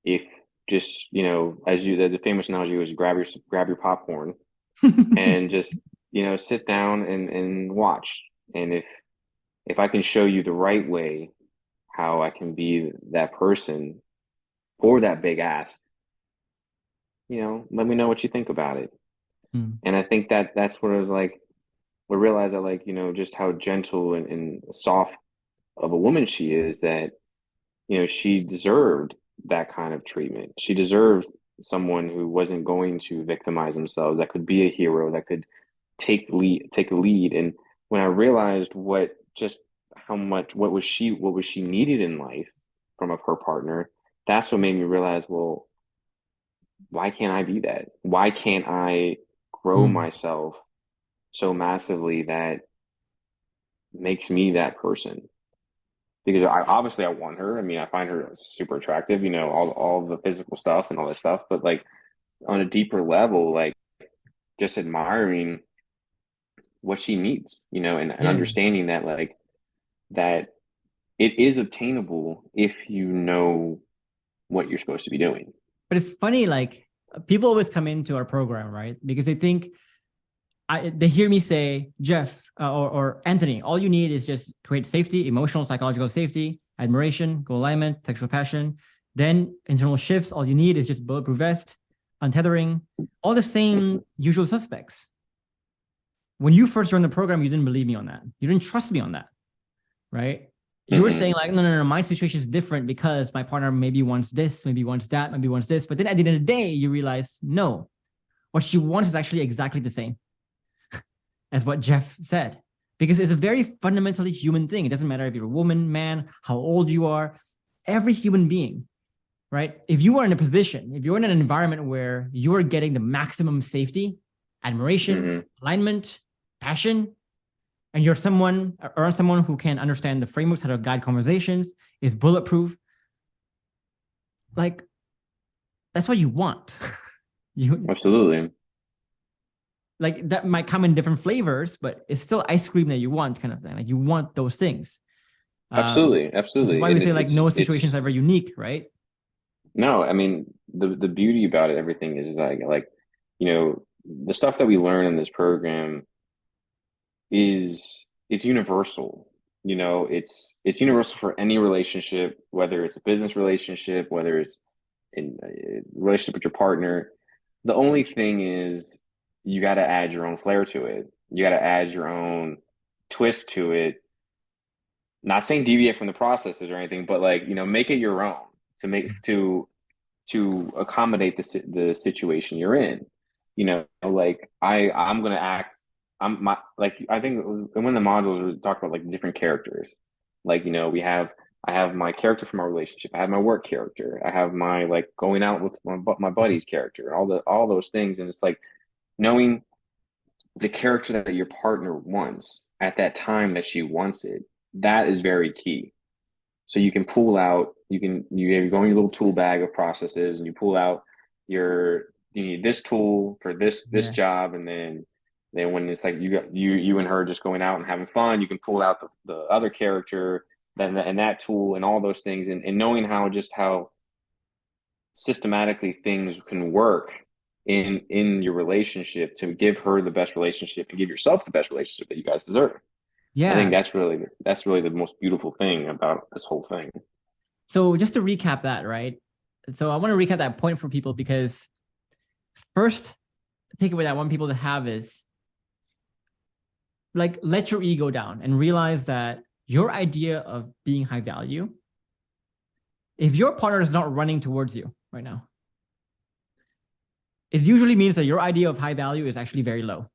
if just, you know, the famous analogy was grab your popcorn and just, you know, sit down and watch. And if I can show you the right way, how I can be that person for that big ask, you know, let me know what you think about it. And I think that's what it was like. We realized that, like, you know, just how gentle and soft of a woman she is, that, you know, she deserved that kind of treatment. She deserved someone who wasn't going to victimize themselves, that could be a hero, that could take a lead. And when I realized what was she needed in life from her partner, that's what made me realize, well, why can't I be that? Why can't I grow myself so massively that makes me that person? Because I want her. I mean, I find her super attractive, you know, all the physical stuff and all this stuff, but like on a deeper level, like just admiring what she needs, you know, and understanding that, like, that it is obtainable if you know what you're supposed to be doing. But it's funny, like people always come into our program, right? Because they think, they hear me say, Jeff or Anthony, all you need is just create safety, emotional, psychological safety, admiration, goal alignment, sexual passion. Then internal shifts, all you need is just bulletproof vest, untethering, all the same usual suspects. When you first joined the program, you didn't believe me on that. You didn't trust me on that, right? You were saying like, no, my situation is different because my partner maybe wants this, maybe wants that, maybe wants this. But then at the end of the day, you realize, no, what she wants is actually exactly the same as what Jeff said. Because it's a very fundamentally human thing. It doesn't matter if you're a woman, man, how old you are, every human being, right? If you are in a position, if you're in an environment where you're getting the maximum safety, admiration, alignment, passion, and you're someone who can understand the frameworks, how to guide conversations, is bulletproof, like that's what you want. Absolutely. Like that might come in different flavors, but it's still ice cream that you want, kind of thing. Like you want those things. Absolutely. That's why we say like no situation is ever unique, right? No, I mean the beauty about it, everything is like the stuff that we learn in this program it's universal. It's universal for any relationship, whether it's a business relationship, whether it's in a relationship with your partner. The only thing is you got to add your own flair to it. You got to add your own twist to it. Not saying deviate from the processes or anything, but make it your own to accommodate the situation you're in. I'm gonna act. I think in one of the modules we talked about like different characters. I have my character from my relationship. I have my work character. I have my going out with my buddy's character. All those things, and it's like knowing the character that your partner wants at that time that she wants it. That is very key. So you can pull out. You go in your little tool bag of processes, and you pull out you need this tool for this job, and then when it's like you and her just going out and having fun, you can pull out the other character and that tool and all those things, and knowing how systematically things can work in your relationship to give her the best relationship and give yourself the best relationship that you guys deserve. Yeah, I think that's really the most beautiful thing about this whole thing. So just to recap that, right? So I want to recap that point for people, because first takeaway that I want people to have is let your ego down and realize that your idea of being high value, if your partner is not running towards you right now, it usually means that your idea of high value is actually very low.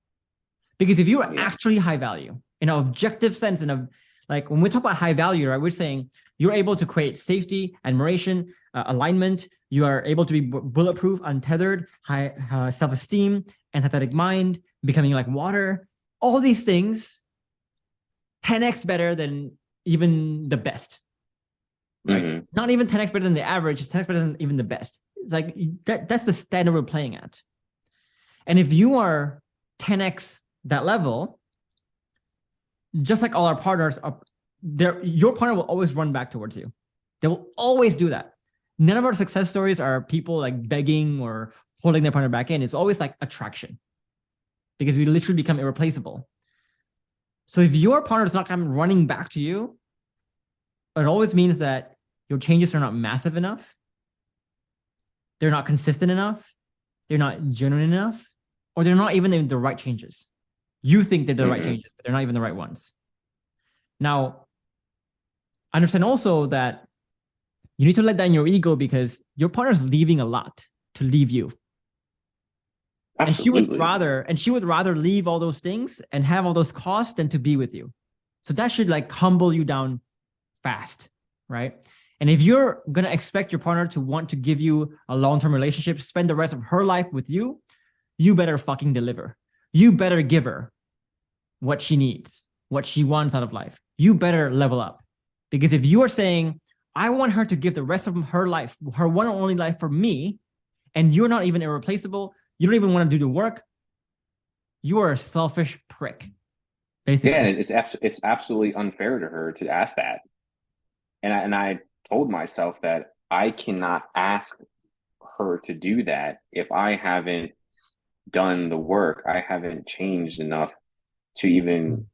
Because if you are actually high value in an objective sense, when we talk about high value, right, we're saying you're able to create safety, admiration, alignment. You are able to be bulletproof, untethered, high self-esteem, empathetic mind, becoming like water. All these things, 10x better than even the best. Right? Not even 10x better than the average. It's 10x better than even the best. It's like that's the standard we're playing at. And if you are 10x that level, just like all our partners are there, your partner will always run back towards you. They will always do that. None of our success stories are people like begging or holding their partner back in. It's always like attraction, because we literally become irreplaceable. So if your partner is not coming running back to you, it always means that your changes are not massive enough. They're not consistent enough. They're not genuine enough, or they're not even the right changes. You think they're the right changes, but they're not even the right ones. Now, understand also that you need to let down your ego, because your partner's leaving a lot to leave you. Absolutely. And she would rather leave all those things and have all those costs than to be with you. So that should humble you down fast, right? And if you're going to expect your partner to want to give you a long-term relationship, spend the rest of her life with you, you better fucking deliver. You better give her what she needs, what she wants out of life. You better level up. Because if you are saying, I want her to give the rest of her life, her one and only life for me, and you're not even irreplaceable, you don't even want to do the work, you are a selfish prick, basically. Yeah, it's absolutely unfair to her to ask that. And I told myself that I cannot ask her to do that if I haven't done the work. I haven't changed enough to even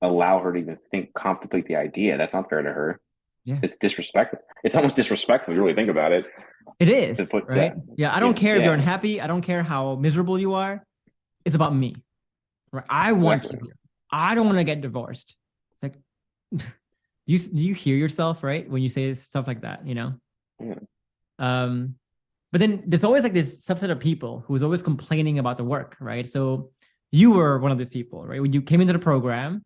allow her to even contemplate the idea. That's not fair to her. Yeah. It's disrespectful. It's almost disrespectful if you really think about it. It to is, put right? that. Yeah, I don't Yeah, care if you're yeah, unhappy. I don't care how miserable you are. It's about me, right? I want exactly. you here. I don't want to get divorced. It's like, do you hear yourself, right? When you say stuff like that, you know? Yeah. Um, but then there's always like this subset of people who's always complaining about the work, right? So you were one of these people, right? When you came into the program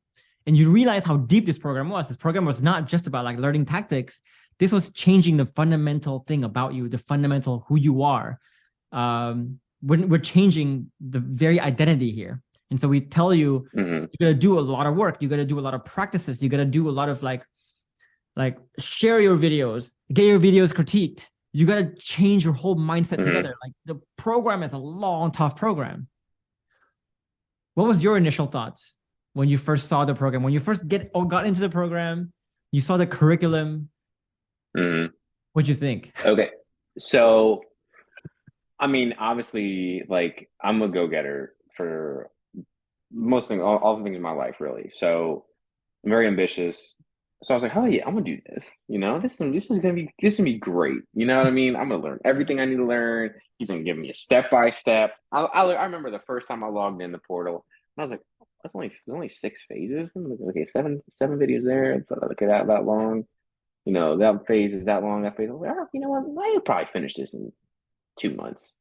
and you realize how deep this program was. This program was not just about like learning tactics. This was changing the fundamental thing about you, the fundamental who you are. We're changing the very identity here. And so we tell you, Mm-hmm. you gotta do a lot of work. You gotta do a lot of practices. You gotta do a lot of like share your videos, get your videos critiqued. You got to change your whole mindset Mm-hmm. together. Like the program is a long, tough program. What was your initial thoughts when you first saw the program? When you first got into the program, you saw the curriculum. Mm-hmm. What'd you think? Okay. So, I mean, obviously, like I'm a go-getter for most things, all the things in my life, really. So I'm very ambitious. So I was like, oh yeah, I'm gonna do this. You know, this is gonna be great. You know what I mean? I'm gonna learn everything I need to learn. He's gonna give me a step by step. I remember the first time I logged in the portal, and I was like, that's only 6 phases. I'm like, okay, seven videos there. It's like that long. You know, that phase is that long. That phase. I was like, oh, you know what? I could probably finish this in 2 months.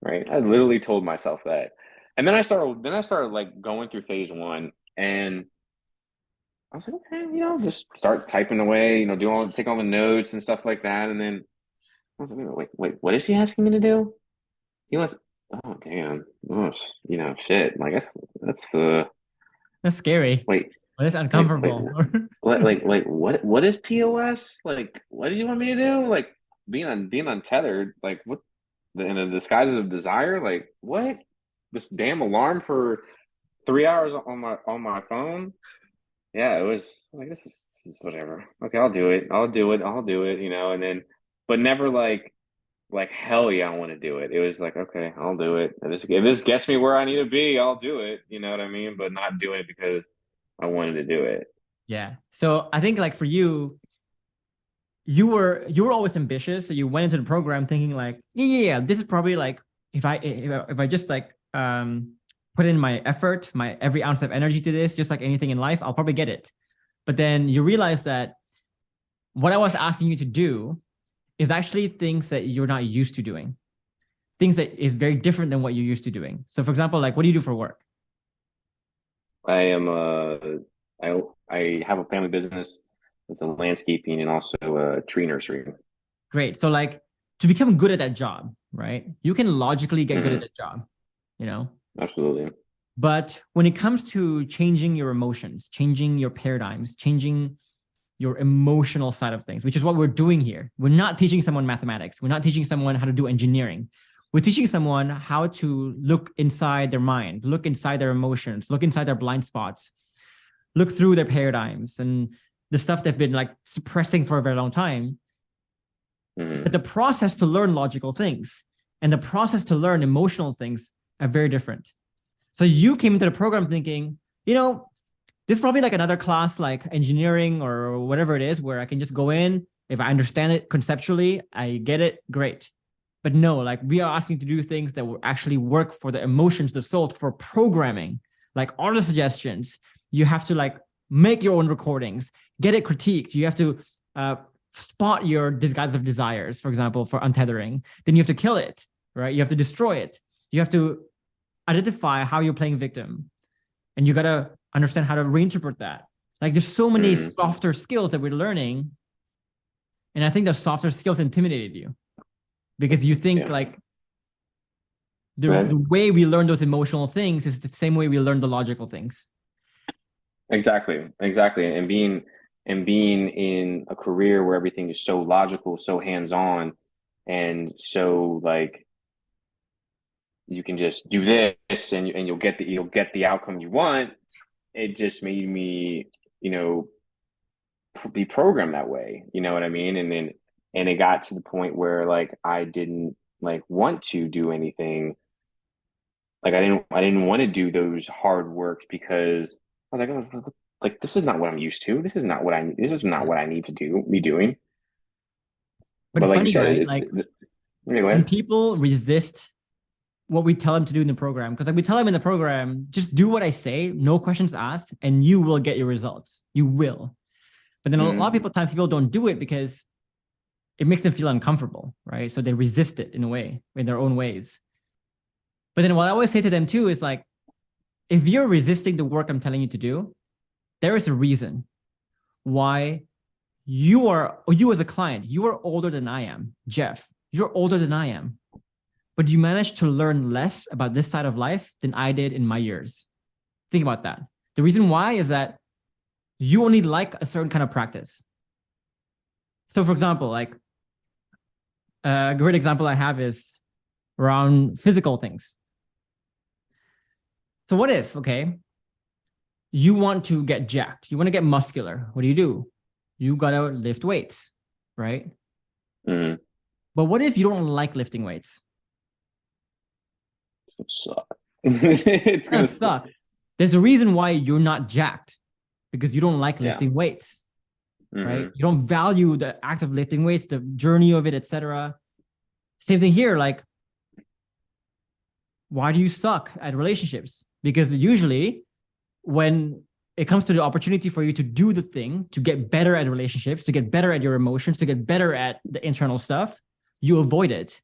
Right? I literally told myself that, and then I started like going through phase one, and I was like, okay, you know, just start typing away, you know, take all the notes and stuff like that. And then I was like, wait, what is he asking me to do? He wants, oh, damn. Oh, you know, shit. Like, That's scary. wait, Well, that's wait, uncomfortable. what is POS? Like, what did you want me to do? Like, being untethered, like, what, in the disguises of desire? Like, what? This damn alarm for 3 hours on my phone? Yeah, it was like this is whatever. Okay, I'll do it, you know, and then but never like hell yeah, I want to do it. It was like, okay, I'll do it. If this gets me where I need to be, I'll do it. You know what I mean? But not doing it because I wanted to do it. Yeah. So I think like for you, you were always ambitious. So you went into the program thinking like, yeah, this is probably like if I just like put in my effort, my every ounce of energy to this, just like anything in life, I'll probably get it. But then you realize that what I was asking you to do is actually things that you're not used to doing, things that is very different than what you're used to doing. So for example, like what do you do for work? I am I have a family business. It's a landscaping and also a tree nursery. Great. So like to become good at that job, right? You can logically get good at Hmm. that job, you know? Absolutely. But when it comes to changing your emotions, changing your paradigms, changing your emotional side of things, which is what we're doing here. We're not teaching someone mathematics. We're not teaching someone how to do engineering. We're teaching someone how to look inside their mind, look inside their emotions, look inside their blind spots, look through their paradigms and the stuff they've been like suppressing for a very long time. But Hmm. the process to learn logical things and the process to learn emotional things are very different. So you came into the program thinking, you know, this is probably like another class like engineering or whatever it is where I can just go in. If I understand it conceptually, I get it, great. But no, like we are asking to do things that will actually work for the emotions, the soul, for programming, like auto suggestions. You have to like make your own recordings, get it critiqued. You have to spot your disguise of desires, for example, for untethering. Then you have to kill it, right? You have to destroy it. You have to identify how you're playing victim, and you gotta understand how to reinterpret that. Like there's so many Hmm. softer skills that we're learning, and I think the softer skills intimidated you because you think Yeah. like Right. the way we learn those emotional things is the same way we learn the logical things. Exactly. Exactly. And being in a career where everything is so logical, so hands-on, and so like you can just do this and you'll get the outcome you want. It just made me, you know, be programmed that way. You know what I mean? And it got to the point where like I didn't like want to do anything. Like I didn't want to do those hard works because I was like, oh, like this is not what I'm used to. This is not Yeah. what I need to do be doing. But But it's like you funny, said, right? it's Like when people resist what we tell them to do in the program, because like we tell them in the program, just do what I say, no questions asked, and you will get your results. You will. But then a lot of times people don't do it because it makes them feel uncomfortable, right? So they resist it in a way, in their own ways. But then what I always say to them too is like, if you're resisting the work I'm telling you to do, there is a reason why you as a client, you are older than I am. Jeff, you're older than I am. But you managed to learn less about this side of life than I did in my years. Think about that. The reason why is that you only like a certain kind of practice. So for example, like a great example I have is around physical things. So what if, okay, you want to get jacked, you want to get muscular. What do? You got to lift weights, right? Mm-hmm. But what if you don't like lifting weights? It's gonna suck. It's gonna suck. There's a reason why you're not jacked, because you don't like lifting weights, right? You don't value the act of lifting weights, the journey of it, etc. Same thing here. Like, why do you suck at relationships? Because usually when it comes to the opportunity for you to do the thing, to get better at relationships, to get better at your emotions, to get better at the internal stuff, you avoid it.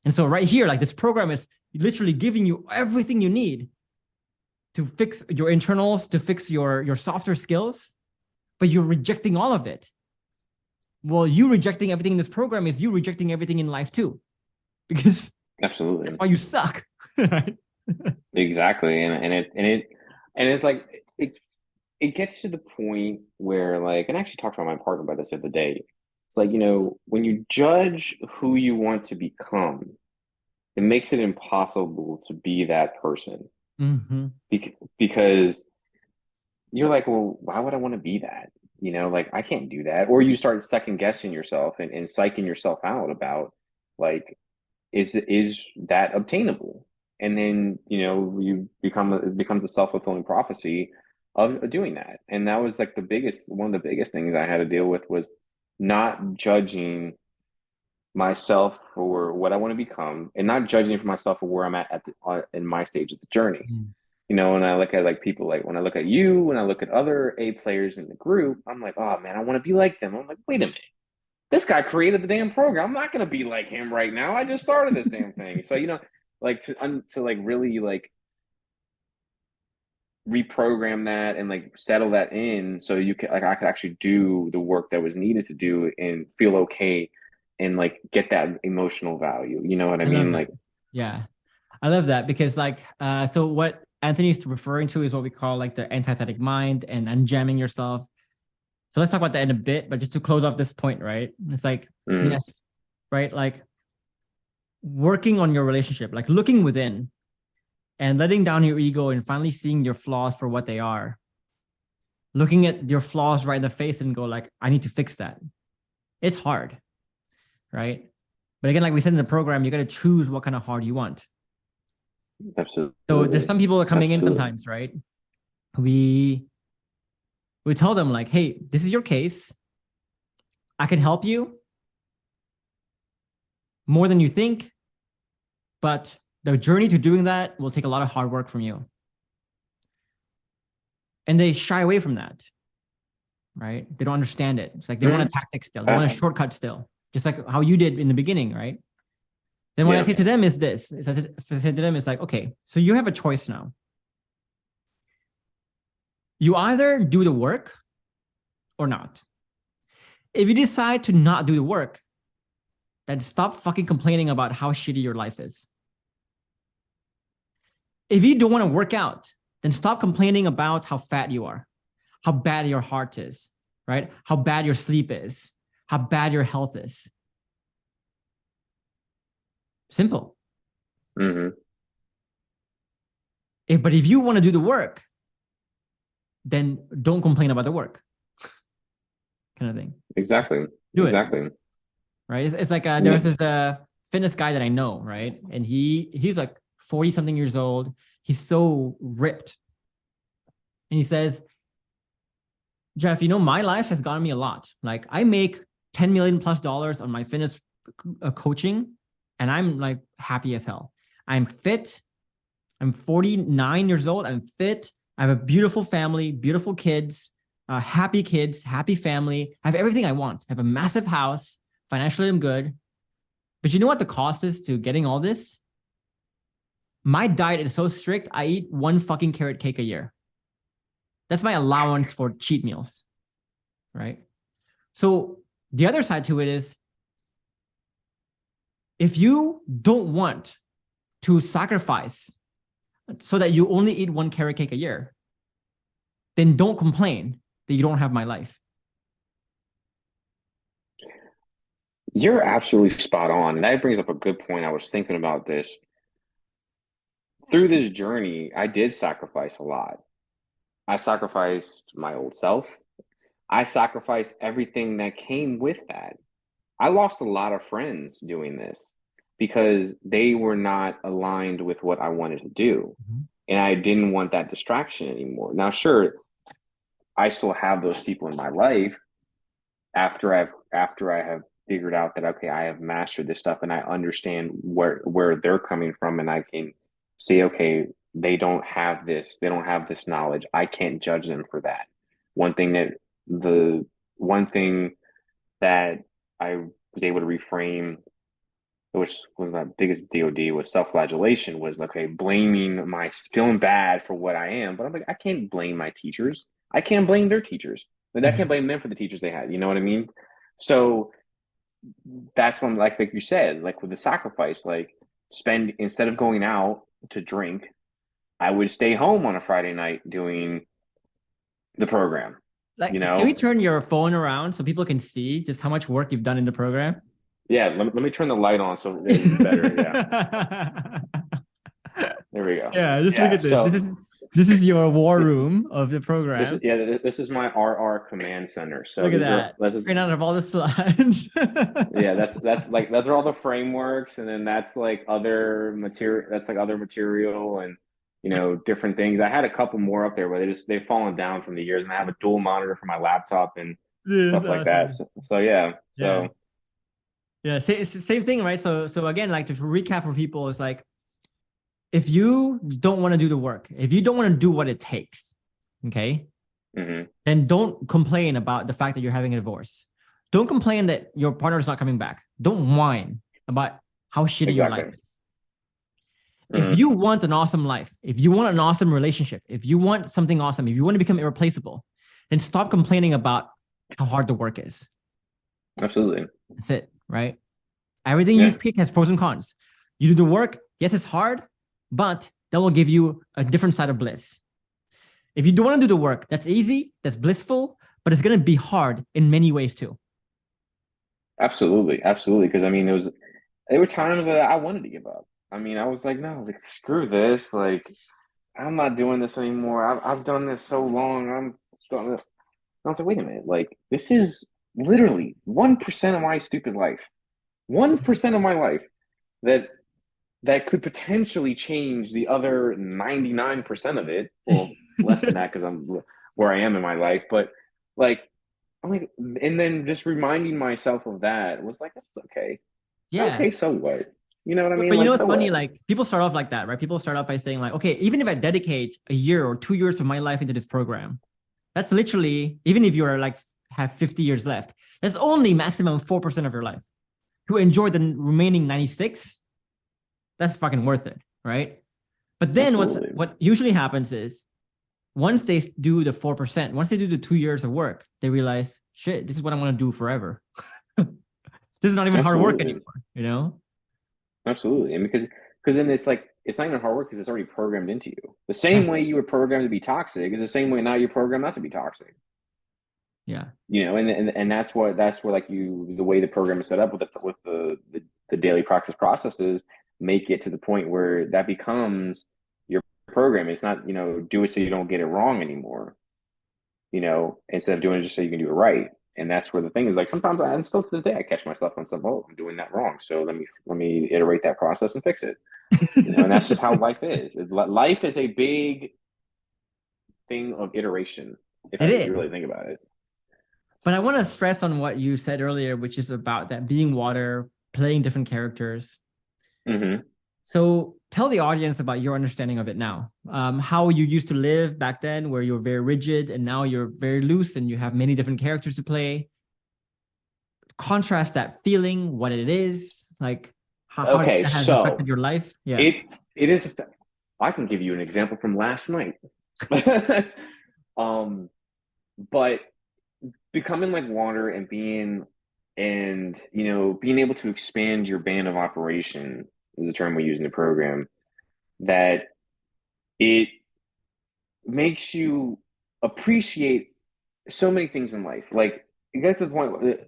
And so right here, like this program is literally giving you everything you need to fix your internals, to fix your softer skills, but you're rejecting all of it. Well, you rejecting everything in this program is you rejecting everything in life too, because absolutely that's why you suck, right? Exactly, and it's like it gets to the point where like, and I actually talked to my partner about this the other day. It's like, you know, when you judge who you want to become, it makes it impossible to be that person. Because you're like, well, why would I want to be that? You know, like I can't do that. Or you start second guessing yourself and psyching yourself out about like, is that obtainable? And then, you know, it becomes a self-fulfilling prophecy of doing that. And that was like one of the biggest things I had to deal with was not judging myself for what I want to become, and not judging for myself for where I'm at in my stage of the journey. You know, when I look at like people, like when I look at you, when I look at other A players in the group, I'm like, oh man, I want to be like them. I'm like, wait a minute, this guy created the damn program. I'm not going to be like him right now. I just started this damn thing. So, you know, like to like really like reprogram that and like settle that in so you can like I could actually do the work that was needed to do and feel okay and like get that emotional value. You know what I mean? Like, yeah, I love that because like so what Anthony's referring to is what we call like the antithetic mind and unjamming yourself. So let's talk about that in a bit, but just to close off this point, right? It's like, yes, right? Like working on your relationship, like looking within and letting down your ego and finally seeing your flaws for what they are. Looking at your flaws right in the face and go like, I need to fix that. It's hard, right? But again, like we said in the program, you got to choose what kind of hard you want. Absolutely. So there's some people that are coming in sometimes, right? We tell them like, hey, this is your case. I can help you more than you think, but the journey to doing that will take a lot of hard work from you. And they shy away from that, right? They don't understand it. It's like they want a tactic still. They want a shortcut still, just like how you did in the beginning, right? Then what I say to them is this. I say to them is like, okay, so you have a choice now. You either do the work or not. If you decide to not do the work, then stop fucking complaining about how shitty your life is. If you don't want to work out, then stop complaining about how fat you are, how bad your heart is, right? How bad your sleep is, how bad your health is. Simple. But if you want to do the work, then don't complain about the work. Kind of thing. Exactly. Do exactly. it. Right? It's like there was this fitness guy that I know, right? And he's like 40 something years old. He's so ripped. And he says, Jeff, you know, my life has gotten me a lot. Like I make $10 million+ on my fitness coaching and I'm like happy as hell. I'm fit. I'm 49 years old. I'm fit. I have a beautiful family, beautiful kids, happy family. I have everything I want. I have a massive house. Financially, I'm good. But you know what the cost is to getting all this? My diet is so strict. I eat one fucking carrot cake a year. That's my allowance for cheat meals, right? So the other side to it is, if you don't want to sacrifice so that you only eat one carrot cake a year, then don't complain that you don't have my life. You're absolutely spot on. And that brings up a good point. I was thinking about this. Through this journey, I did sacrifice a lot. I sacrificed my old self. I sacrificed everything that came with that. I lost a lot of friends doing this because they were not aligned with what I wanted to do. Mm-hmm. And I didn't want that distraction anymore. Now, sure, I still have those people in my life after I have figured out that, okay, I have mastered this stuff and I understand where they're coming from, and I can see, okay, they don't have this knowledge. I can't judge them for that. One thing that I was able to reframe, which was my biggest DOD, was self-flagellation, was, okay, feeling bad for what I am. But I'm like, I can't blame my teachers. I can't blame their teachers. Like, I can't blame them for the teachers they had. You know what I mean? So that's when, like you said, like with the sacrifice, like instead of going out to drink, I would stay home on a Friday night doing the program. Like, can we turn your phone around so people can see just how much work you've done in the program? Yeah, let me turn the light on so it's better. Yeah. There we go. Yeah, just look at this. So, this is your war room of the program. This is my RR command center. So look at that. Straight out of all the slides. Yeah, those are all the frameworks, and then that's like other material. That's like other material, and different things. I had a couple more up there, but they've fallen down from the years, and I have a dual monitor for my laptop and stuff like that. So yeah. So yeah, same thing, right? So again, like, to recap for people, it's like, if you don't want to do the work, if you don't want to do what it takes, okay, then don't complain about the fact that you're having a divorce. Don't complain that your partner is not coming back. Don't whine about how shitty your life is. If you want an awesome life, if you want an awesome relationship, if you want something awesome, if you want to become irreplaceable, then stop complaining about how hard the work is. Absolutely. That's it, right? Everything you pick has pros and cons. You do the work, yes, it's hard, but that will give you a different side of bliss. If you don't want to do the work, that's easy, that's blissful, but it's going to be hard in many ways too. Absolutely. Because there were times that I wanted to give up. I was like, no, like, screw this. Like, I'm not doing this anymore. I've done this so long. I was like, wait a minute. Like, this is literally 1% of my stupid life. 1% of my life that could potentially change the other 99% of it. Well, less than that, because I'm where I am in my life. But like, I'm like, and then just reminding myself of that was like, that's okay. Yeah. Okay, so what? You know what I mean? But you know what's funny? Like, people start off like that, right? People start off by saying, like, okay, even if I dedicate a year or 2 years of my life into this program, that's literally, even if you're like have 50 years left, that's only maximum 4% of your life. To enjoy the remaining 96, that's fucking worth it, right? But then what usually happens is, once they do the 4%, once they do the 2 years of work, they realize, shit, this is what I want to do forever. This is not even hard work anymore, Absolutely. And because then it's like, it's not even hard work because it's already programmed into you. The same way you were programmed to be toxic is the same way now you're programmed not to be toxic. Yeah. And that's where like the way the program is set up with the daily practice processes make it to the point where that becomes your program. It's not, do it so you don't get it wrong anymore, instead of doing it just so you can do it right. And that's where the thing is, like, sometimes and still to this day I catch myself on something, oh, I'm doing that wrong. So let me iterate that process and fix it. And that's just how life is. Life is a big thing of iteration, if you really think about it. But I want to stress on what you said earlier, which is about that being water, playing different characters. Hmm. So tell the audience about your understanding of it now. How you used to live back then, where you were very rigid, and now you're very loose and you have many different characters to play. Contrast that feeling, what it is, like how Okay, that has affected so your life. Yeah. it it is. I can give you an example from last night. um, but becoming like water and being able to expand your band of operation is a term we use in the program. That it makes you appreciate so many things in life. Like it gets to the point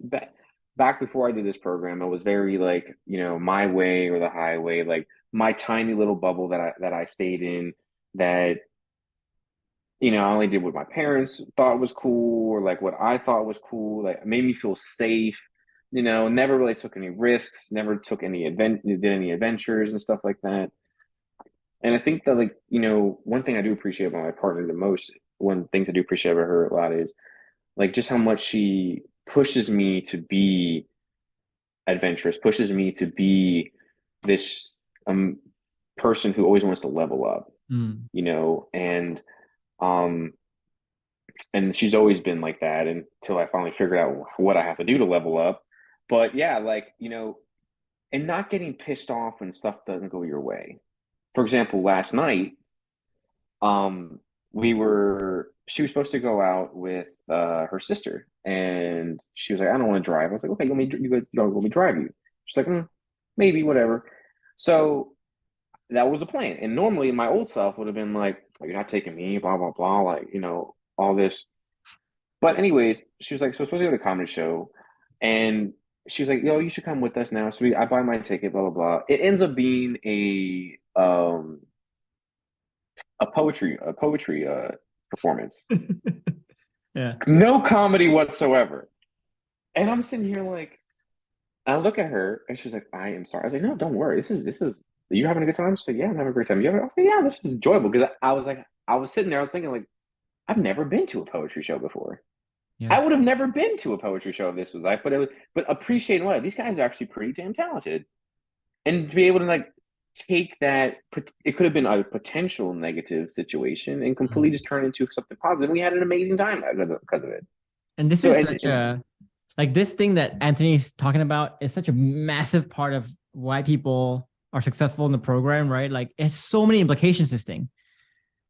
back before I did this program, I was very like, my way or the highway, like my tiny little bubble that I stayed in that, I only did what my parents thought was cool or like what I thought was cool, like made me feel safe, never really took any risks, never took did any adventures and stuff like that. And I think that like, one thing I do appreciate about my partner the most, one things I do appreciate about her a lot is like just how much she pushes me to be adventurous, pushes me to be this um person who always wants to level up, Mm. um and she's always been like that until I finally figured out what I have to do to level up. But yeah, like, and not getting pissed off when stuff doesn't go your way. For example, last night, um she was supposed to go out with her sister, and she was like, I don't want to drive. I was like, okay, let me drive you. She's like, maybe, whatever. So that was a plan. And normally my old self would have been like, oh, you're not taking me, blah blah blah, like, all this. But anyways, she was like, so we're supposed to go to the comedy show, and she was like, yo, you should come with us now. So I buy my ticket, blah blah blah. It ends up being a poetry performance. Yeah. No comedy whatsoever. And I'm sitting here like, I look at her and she's like, I am sorry. I was like, no, don't worry. This is you having a good time? She's like, yeah, I'm having a great time. I was like, yeah, this is enjoyable. Because I was sitting there, I was thinking like, I've never been to a poetry show before. Yeah. I would have never been to a poetry show if this was like, but appreciating what these guys are actually pretty damn talented. And to be able to like take that, it could have been a potential negative situation and completely Mm. just turn into something positive. We had an amazing time because of it. And this So is such a like this thing that Anthony's talking about is such a massive part of why people are successful in the program, right? Like it's so many implications, this thing.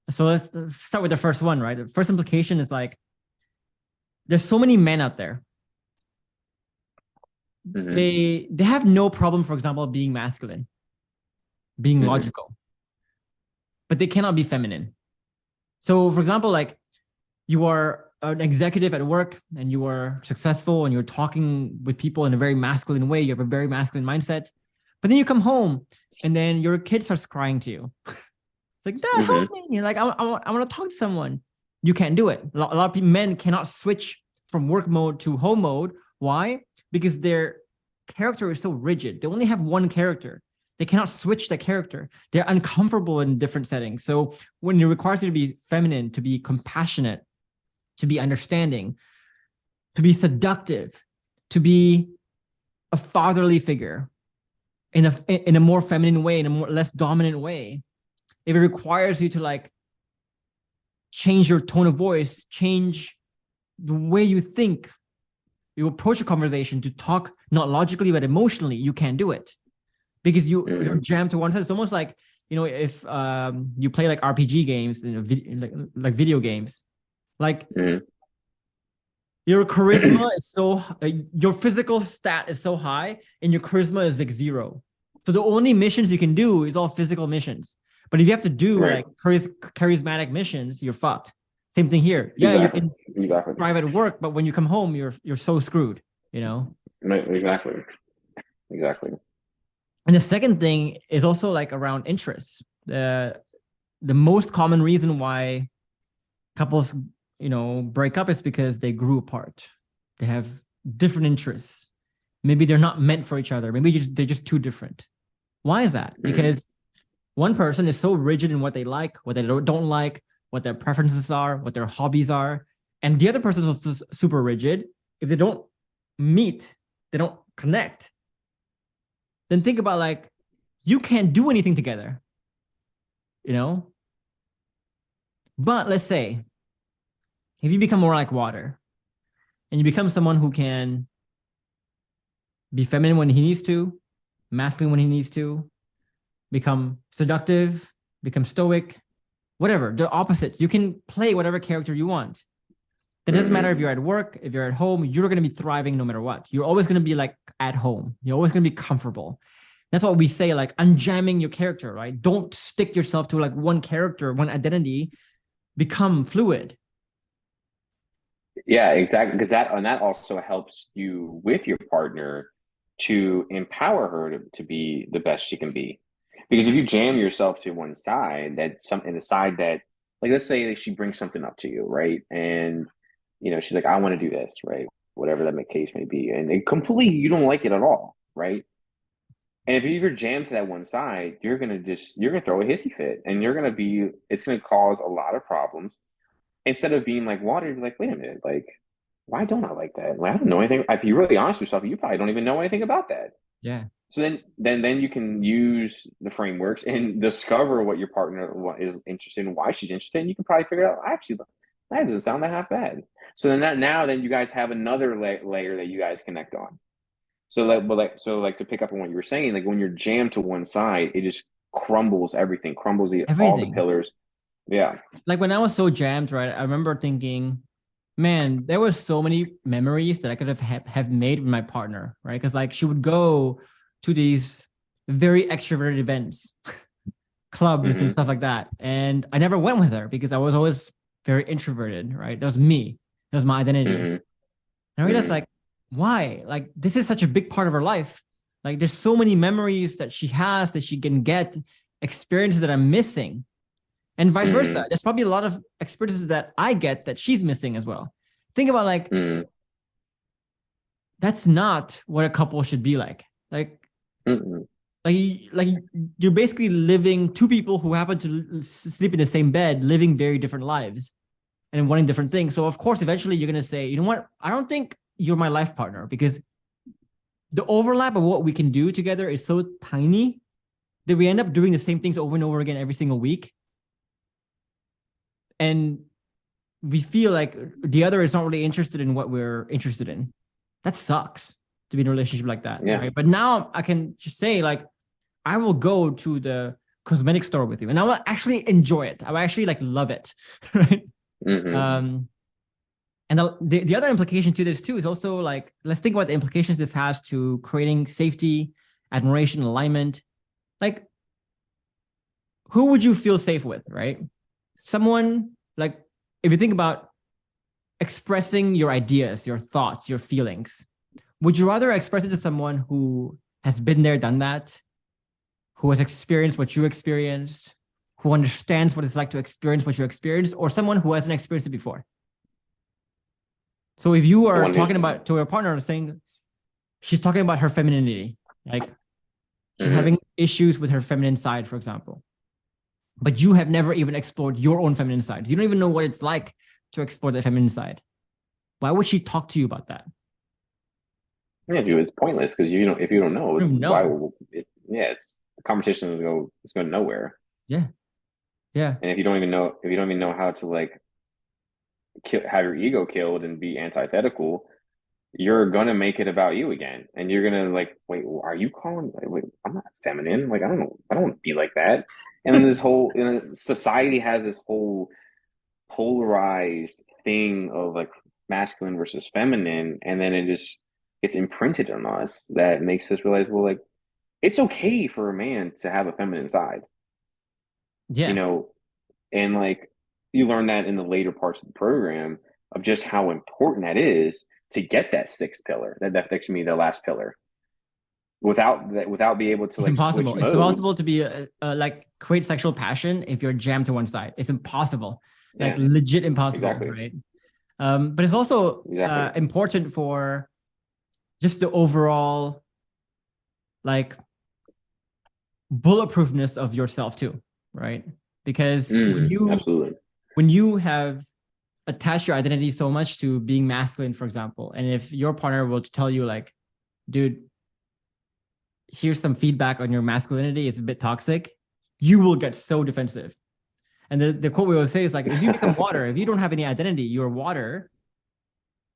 So let's start with the first one, right? The first implication is like there's so many men out there. mhm, They have no problem, for example, being masculine, being mhm, logical, but they cannot be feminine. So, for example, like you are an executive at work and you are successful and you're talking with people in a very masculine way, you have a very masculine mindset, but then you come home and then your kid starts crying to you. It's like, Dad, help mhm, me. You're like, I want to talk to someone. You can't do it. A lot of men cannot switch from work mode to home mode. Why? Because their character is so rigid. They only have one character. They cannot switch the character. They're uncomfortable in different settings. So when it requires you to be feminine, to be compassionate, to be understanding, to be seductive, to be a fatherly figure in a more feminine way, in a more less dominant way, if it requires you to like change your tone of voice, change the way you think, you approach a conversation to talk not logically but emotionally, you can't do it because you're mhm, jammed to one side. It's almost like if you play like RPG games, like video games, like mhm. your charisma is so your physical stat is so high and your charisma is like zero. So the only missions you can do is all physical missions. But if you have to do Right. like charismatic missions, you're fucked. Same thing here. Yeah, you Exactly. can Exactly. thrive at work, but when you come home, you're so screwed, you know? Right, exactly. Exactly. And the second thing is also like around interests. The most common reason why couples, break up is because they grew apart. They have different interests. Maybe they're not meant for each other. Maybe they're just too different. Why is that? Mhm, Because one person is so rigid in what they like, what they don't like, what their preferences are, what their hobbies are. And the other person is also super rigid. If they don't meet, they don't connect, then think about like you can't do anything together, you know? But let's say if you become more like water and you become someone who can be feminine when he needs to, masculine when he needs to, become seductive, become stoic, whatever, the opposite. You can play whatever character you want. It doesn't matter if you're at work, if you're at home, you're going to be thriving no matter what. You're always going to be like at home. You're always going to be comfortable. That's what we say, like unjamming your character, right? Don't stick yourself to like one character, one identity. Become fluid. Yeah, exactly. Because that also helps you with your partner to empower her to be the best she can be. Because if you jam yourself to one side, the side that, like, let's say she brings something up to you, right? And she's like, I want to do this, right? Whatever that case may be, and completely you don't like it at all, right? And if you're jammed to that one side, you're gonna throw a hissy fit, and it's gonna cause a lot of problems. Instead of being like water, you're like, wait a minute, like, why don't I like that? Like, I don't know anything. If you're really honest with yourself, you probably don't even know anything about that. Yeah. So then you can use the frameworks and discover what your partner is interested in, why she's interested, and you can probably figure out, actually, that doesn't sound that half bad. So then you guys have another layer that you guys connect on. So to pick up on what you were saying, like when you're jammed to one side, it just crumbles everything, all the pillars. Yeah. Like when I was so jammed, right? I remember thinking, man, there were so many memories that I could have made with my partner, right? Because like she would go to these very extroverted events, clubs and stuff like that. And I never went with her because I was always very introverted, right? That was me. That was my identity. And I realized like, why? Like this is such a big part of her life. Like there's so many memories that she has that she can get, experiences that I'm missing. And vice versa. There's probably a lot of experiences that I get that she's missing as well. Think about like, that's not what a couple should be like. Like you're basically living, two people who happen to sleep in the same bed, living very different lives and wanting different things. So of course, eventually you're going to say, you know what? I don't think you're my life partner because the overlap of what we can do together is so tiny that we end up doing the same things over and over again every single week. And we feel like the other is not really interested in what we're interested in. That sucks to be in a relationship like that. Yeah. Right? But now I can just say like, I will go to the cosmetic store with you and I will actually enjoy it. I will actually like love it. Right. And the other implication to this too is also like, let's think about the implications this has to creating safety, admiration, alignment. Like, who would you feel safe with, right? Someone like, if you think about expressing your ideas, your thoughts, your feelings, would you rather express it to someone who has been there, done that, who has experienced what you experienced, who understands what it's like to experience what you experienced, or someone who hasn't experienced it before? So if you are talking about to your partner saying she's talking about her femininity, like she's having issues with her feminine side, for example, but you have never even explored your own feminine side. You don't even know what it's like to explore the feminine side. Why would she talk to you about that? Yeah, dude, it's pointless because if you don't know, the conversation is going nowhere. Yeah. And if you don't even know how to like have your ego killed and be antithetical, you're gonna make it about you again, and you're gonna like, wait, are you calling? Wait, I'm not feminine. Like, I don't know. I don't want to be like that. And then this whole society has this whole polarized thing of like masculine versus feminine, and then it just gets imprinted on us that makes us realize, well, like, it's okay for a man to have a feminine side. Yeah. And like you learn that in the later parts of the program of just how important that is to get that sixth pillar, the last pillar. Without being able to it's impossible. It's impossible to be like create sexual passion if you're jammed to one side. It's impossible, like legit impossible, right? But it's also important for just the overall like bulletproofness of yourself too, right? Because when you have attached your identity so much to being masculine, for example, and if your partner will tell you like, dude, here's some feedback on your masculinity, it's a bit toxic, you will get so defensive. And the quote we always say is like, if you become water, if you don't have any identity, you're water,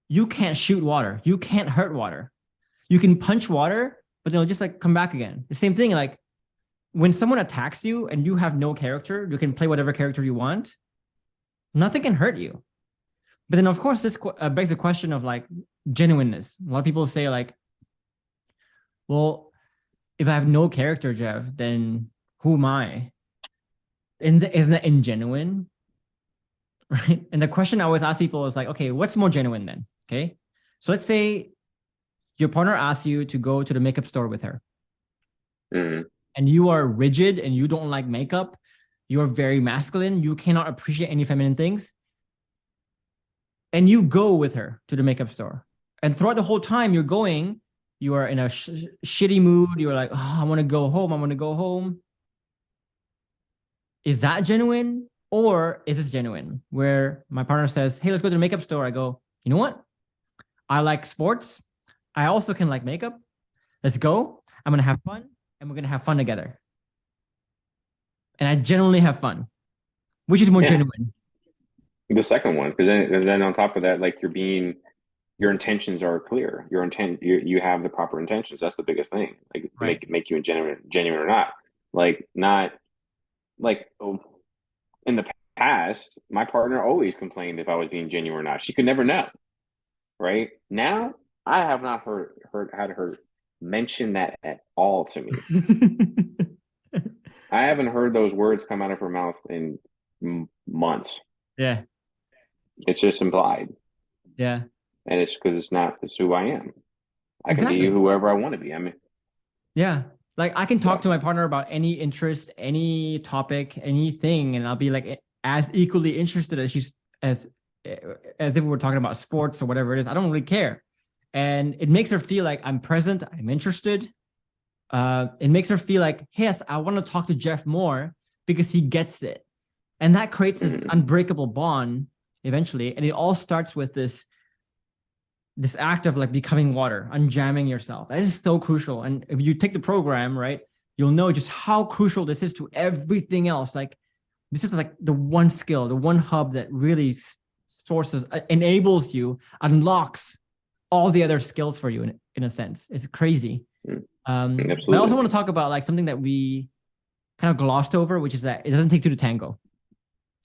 you can't shoot water. You can't hurt water. You can punch water, but they'll just like come back again. The same thing, like when someone attacks you and you have no character, you can play whatever character you want. Nothing can hurt you. But then, of course, this begs the question of like genuineness. A lot of people say like, well, if I have no character, Jeff, then who am I? Isn't that ingenuine? Right? And the question I always ask people is like, okay, what's more genuine then? Okay. So let's say your partner asks you to go to the makeup store with her. Mm-hmm. And you are rigid and you don't like makeup. You're very masculine. You cannot appreciate any feminine things. And you go with her to the makeup store. And throughout the whole time you're going, you are in a shitty mood. You're like, oh, I want to go home. I want to go home. Is that genuine? Or is this genuine? Where my partner says, hey, let's go to the makeup store. I go, you know what? I like sports. I also can like makeup. Let's go. I'm going to have fun. And we're going to have fun together. And I genuinely have fun. Which is more genuine? The second one, because then on top of that, like your intentions are clear. You have the proper intentions. That's the biggest thing. Like right. make you genuine or not. Like not like in the past, my partner always complained if I was being genuine or not. She could never know. Right now, I have not had her mention that at all to me. I haven't heard those words come out of her mouth in months. Yeah. It's just implied. Yeah. And it's because it's who I am. I can be whoever I want to be. I mean, yeah. Like I can talk to my partner about any interest, any topic, anything, and I'll be like as equally interested as she's as if we were talking about sports or whatever it is. I don't really care. And it makes her feel like I'm present, I'm interested. It makes her feel like, yes, I want to talk to Jeff more because he gets it. And that creates this unbreakable bond eventually. And it all starts with this act of like becoming water, unjamming yourself. That is so crucial. And if you take the program, right, you'll know just how crucial this is to everything else. Like this is like the one skill, the one hub that really enables you, unlocks all the other skills for you in a sense. It's crazy. Absolutely. But I also want to talk about like something that we kind of glossed over, which is that it doesn't take two to tango.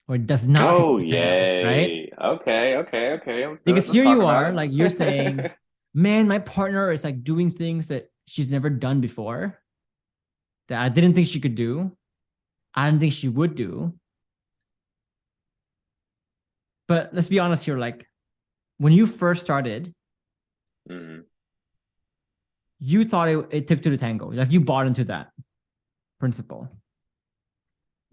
Or it does not. Oh, yay. Tango, right? Okay. Because here you are, like you're saying, man, my partner is like doing things that she's never done before, that I didn't think she could do. I didn't think she would do. But let's be honest here, like when you first started, you thought it took two to tango. Like you bought into that principle.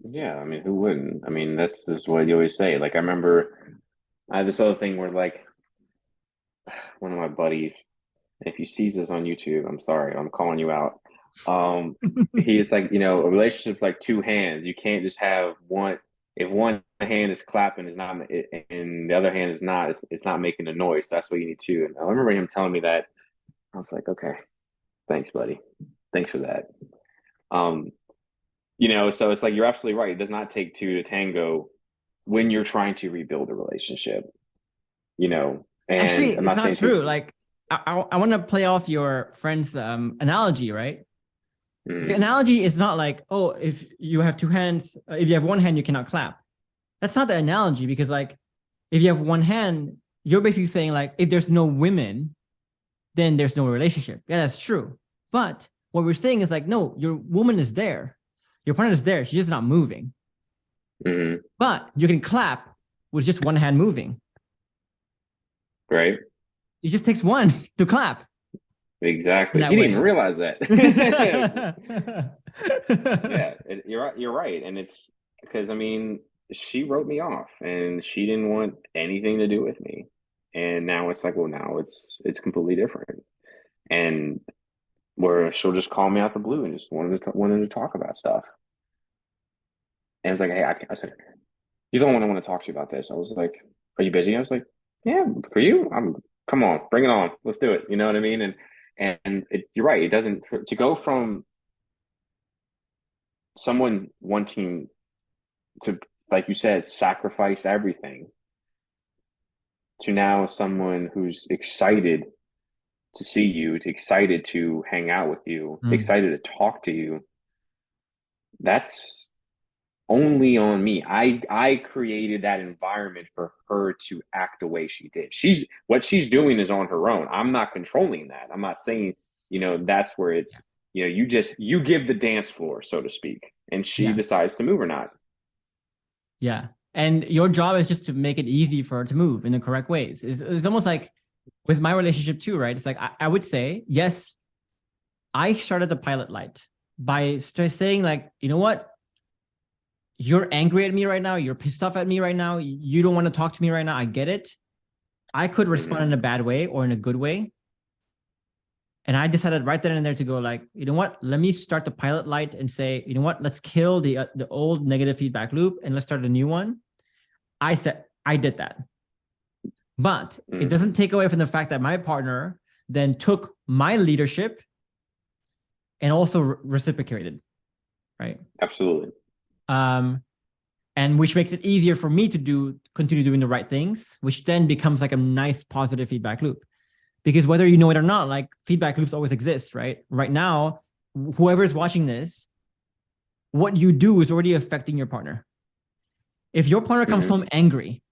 Yeah, I mean, who wouldn't? I mean, that's just what you always say. Like I remember I had this other thing where like one of my buddies, if you see this on YouTube, I'm sorry, I'm calling you out. He's like, a relationship's like two hands. You can't just have one. If one hand is clapping, is not, and the other hand is not, it's not making a noise. So that's what you need to. And I remember him telling me that. I was like, okay, thanks, buddy. Thanks for that. So it's like you're absolutely right. It does not take two to tango when you're trying to rebuild a relationship. And actually, I'm not it's not true. Like I want to play off your friend's analogy, right? The analogy is not like, oh, if you have two hands, if you have one hand, you cannot clap. That's not the analogy, because like if you have one hand, you're basically saying like, if there's no women, then there's no relationship. Yeah, that's true. But what we're saying is like, no, your woman is there. Your partner is there. She's just not moving. But you can clap with just one hand moving. Right. It just takes one to clap. Exactly. You didn't even realize that. Yeah, you're right. And it's because, I mean, she wrote me off and she didn't want anything to do with me. And now it's like, well, now it's completely different. And where she'll just call me out the blue and just wanted to talk about stuff. And I was like, hey, I said, you're the one I want to talk to you about this. I was like, are you busy? I was like, yeah, for you, come on, bring it on. Let's do it. You know what I mean? And And you're right. It doesn't, to go from someone wanting to, like you said, sacrifice everything to now someone who's excited to see you, to excited to hang out with you, Mm. excited to talk to you. That's only on me. I created that environment for her to act the way she did. What she's doing is on her own. I'm not controlling that. I'm not saying, that's where it's, you give the dance floor, so to speak, and she Yeah. decides to move or not. Yeah. And your job is just to make it easy for her to move in the correct ways. It's almost like with my relationship too, right? It's like I would say, yes, I started the pilot light by saying like, you know what? You're angry at me right now. You're pissed off at me right now. You don't want to talk to me right now. I get it. I could respond Mm-hmm. in a bad way or in a good way. And I decided right then and there to go like, you know what? Let me start the pilot light and say, you know what? Let's kill the old negative feedback loop and let's start a new one. I said I did that, but it Mm-hmm. doesn't take away from the fact that my partner then took my leadership and also reciprocated, right? Absolutely. And which makes it easier for me to continue doing the right things, which then becomes like a nice positive feedback loop. Because whether you know it or not, like feedback loops always exist, right? Right now, whoever's watching this, what you do is already affecting your partner. If your partner comes Mm-hmm. home angry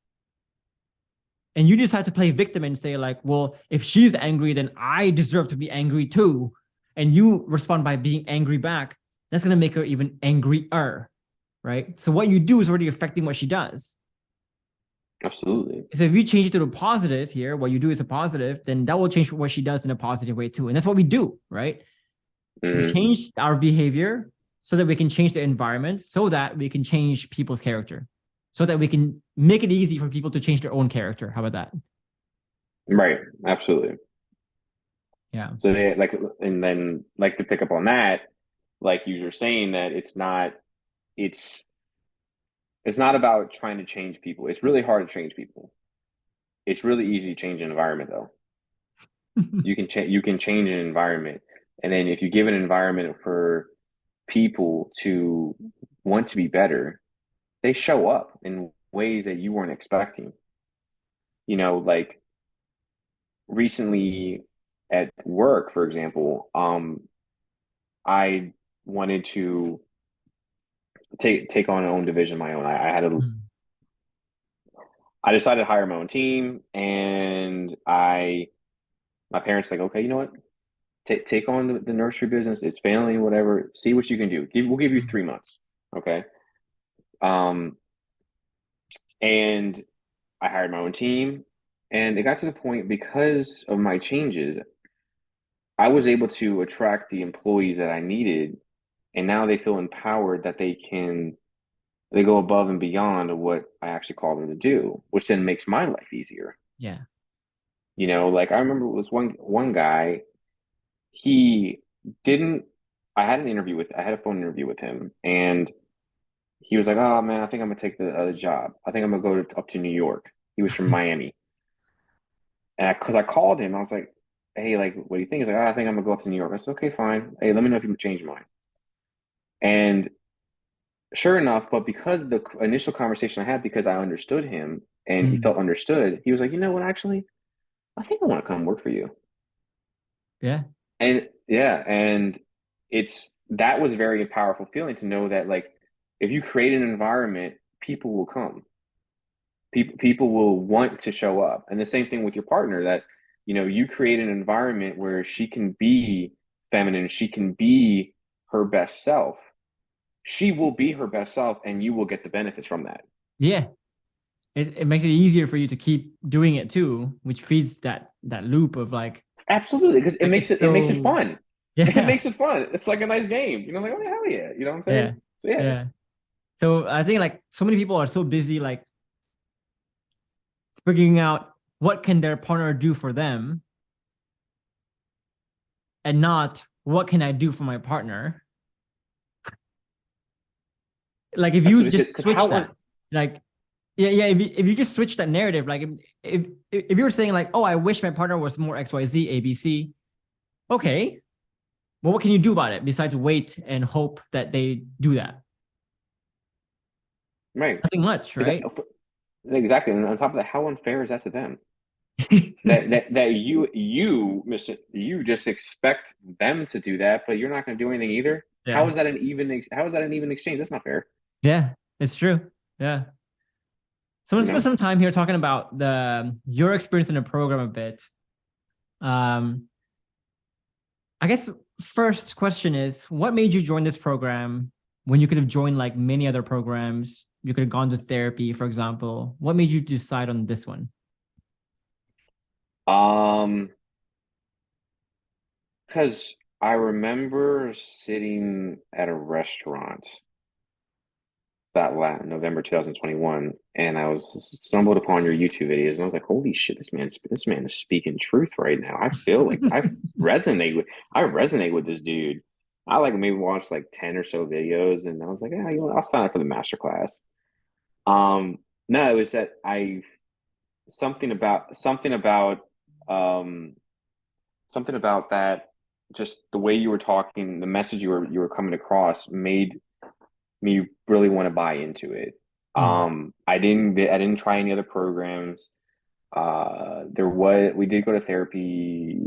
and you decide to play victim and say like, well, if she's angry, then I deserve to be angry too, and you respond by being angry back, that's going to make her even angrier, right? So what you do is already affecting what she does. Absolutely. So if you change it to a positive here, what you do is a positive, then that will change what she does in a positive way too. And that's what we do, right? We Mm-hmm. change our behavior so that we can change the environment, so that we can change people's character, so that we can make it easy for people to change their own character. How about that? Right. Absolutely. Yeah. So they like, and then like to pick up on that, like you were saying that it's it's not about trying to change people. It's really hard to change people. It's really easy to change an environment though. You can change an environment. And then if you give an environment for people to want to be better, they show up in ways that you weren't expecting. Like recently at work, for example, I wanted to take on my own division, my own. I decided to hire my own team, and my parents like, okay, you know what? Take on the nursery business. It's failing, whatever. See what you can do. We'll give you 3 months, okay? Um, and I hired my own team, and it got to the point because of my changes, I was able to attract the employees that I needed, and now they feel empowered that they go above and beyond of what I actually call them to do, which then makes my life easier. Yeah. Like I remember it was one guy, he didn't I had a phone interview with him, and he was like, "Oh man, I think I'm gonna take the other job. I think I'm gonna go up to New York." He was from Miami, and because I called him, I was like, "Hey, like, what do you think?" He's like, "Oh, I think I'm gonna go up to New York." I said, "Okay, fine. Hey, let me know if you change your mind." And sure enough, but because the initial conversation I had, because I understood him and he Mm. felt understood, he was like, "You know what? Actually, I think I want to come work for you." Yeah. And yeah, and that was a very powerful feeling to know that like if you create an environment, people will come. People will want to show up. And the same thing with your partner, that you create an environment where she can be feminine, she can be her best self. She will be her best self, and you will get the benefits from that. Yeah. It makes it easier for you to keep doing it too, which feeds that loop of Absolutely, because like it's it makes it so fun. It yeah. makes it fun. It's like a nice game. Like, oh hell yeah. You know what I'm Yeah. saying? So yeah. Yeah. So I think like so many people are so busy like figuring out what can their partner do for them and not what can I do for my partner. Like if you Absolutely. just Because switch that, like yeah, if you just switch that narrative, like if you were saying like, oh, I wish my partner was more XYZ ABC, Okay, well, what can you do about it besides wait and hope that they do that? Right. Nothing much, right? Exactly. And on top of that, how unfair is that to them? That you just expect them to do that, but you're not going to do anything either. How Yeah. is that how is that an even exchange? That's not fair. Yeah, it's true. Yeah. So let's You spend know? some time here talking about the your experience in the program a bit. Um, I guess first question is, what made you join this program when you could have joined like many other programs? You could have gone to therapy, for example. What made you decide on this one? Um, because I remember sitting at a restaurant that November 2021, and I was stumbled upon your YouTube videos, and I was like, "Holy shit, this man is speaking truth right now." I feel like I resonate with this dude. I like maybe watched like 10 or so videos, and I was like, "Yeah, you know what? I'll sign up for the master class." Um, no, it was that I something about um something about that, just the way you were talking, the message you were coming across made me really want to buy into it. Mm, I didn't try any other programs. We did go to therapy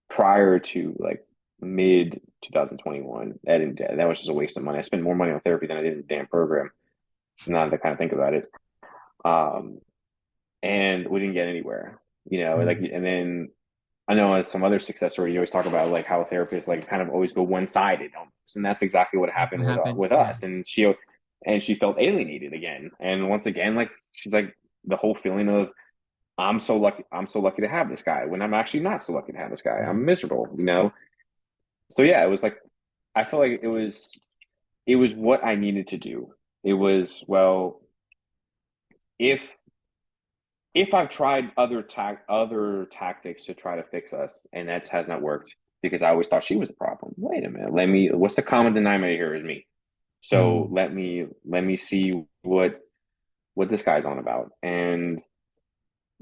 prior to like mid 2021. That was just a waste of money. I spent more money on therapy than I did in the damn program. Now that I kind of think about it. Um, and we didn't get anywhere, like, mm. and then I know as some other success story, you always talk about like how therapists like kind of always go one-sided almost, and that's exactly what happened What happened? with Yeah. us. And she felt alienated again, and once again, like she's like the whole feeling of I'm so lucky to have this guy when I'm actually not so lucky to have this guy. Mm. I'm miserable. So yeah, it was like I felt like it was what I needed to do. It was, well, if I've tried other tactics to try to fix us, and that has not worked because I always thought she was the problem. Wait a minute, what's the common denominator here is me. So Mm. let me see what this guy's on about, and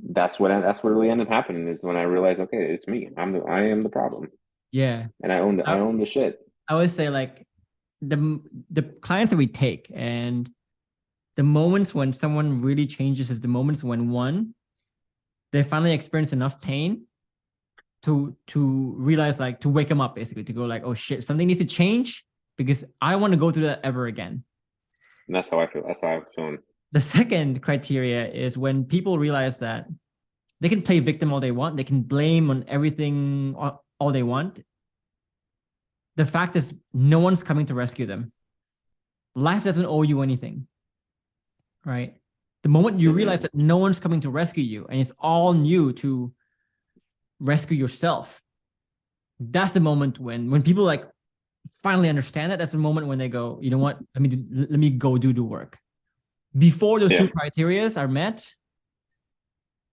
that's what really ended up happening is when I realized, okay, it's me. I am the problem, Yeah. and I I, own the shit. I always say like the clients that we take and the moments when someone really changes is the moments when one, they finally experience enough pain to realize, like, to wake them up, basically, to go like, oh shit, something needs to change because I don't want to go through that ever again. And that's how I feel. That's how I'm feeling. The second criteria is when people realize that they can play victim all they want, they can blame on everything all they want. The fact is, no one's coming to rescue them. Life doesn't owe you anything, right? The moment you realize Mm-hmm. that no one's coming to rescue you and it's all new to rescue yourself, that's the moment when people like finally understand that. That's the moment when they go, you know what, let me go do the work. Before those Yeah. two criterias are met,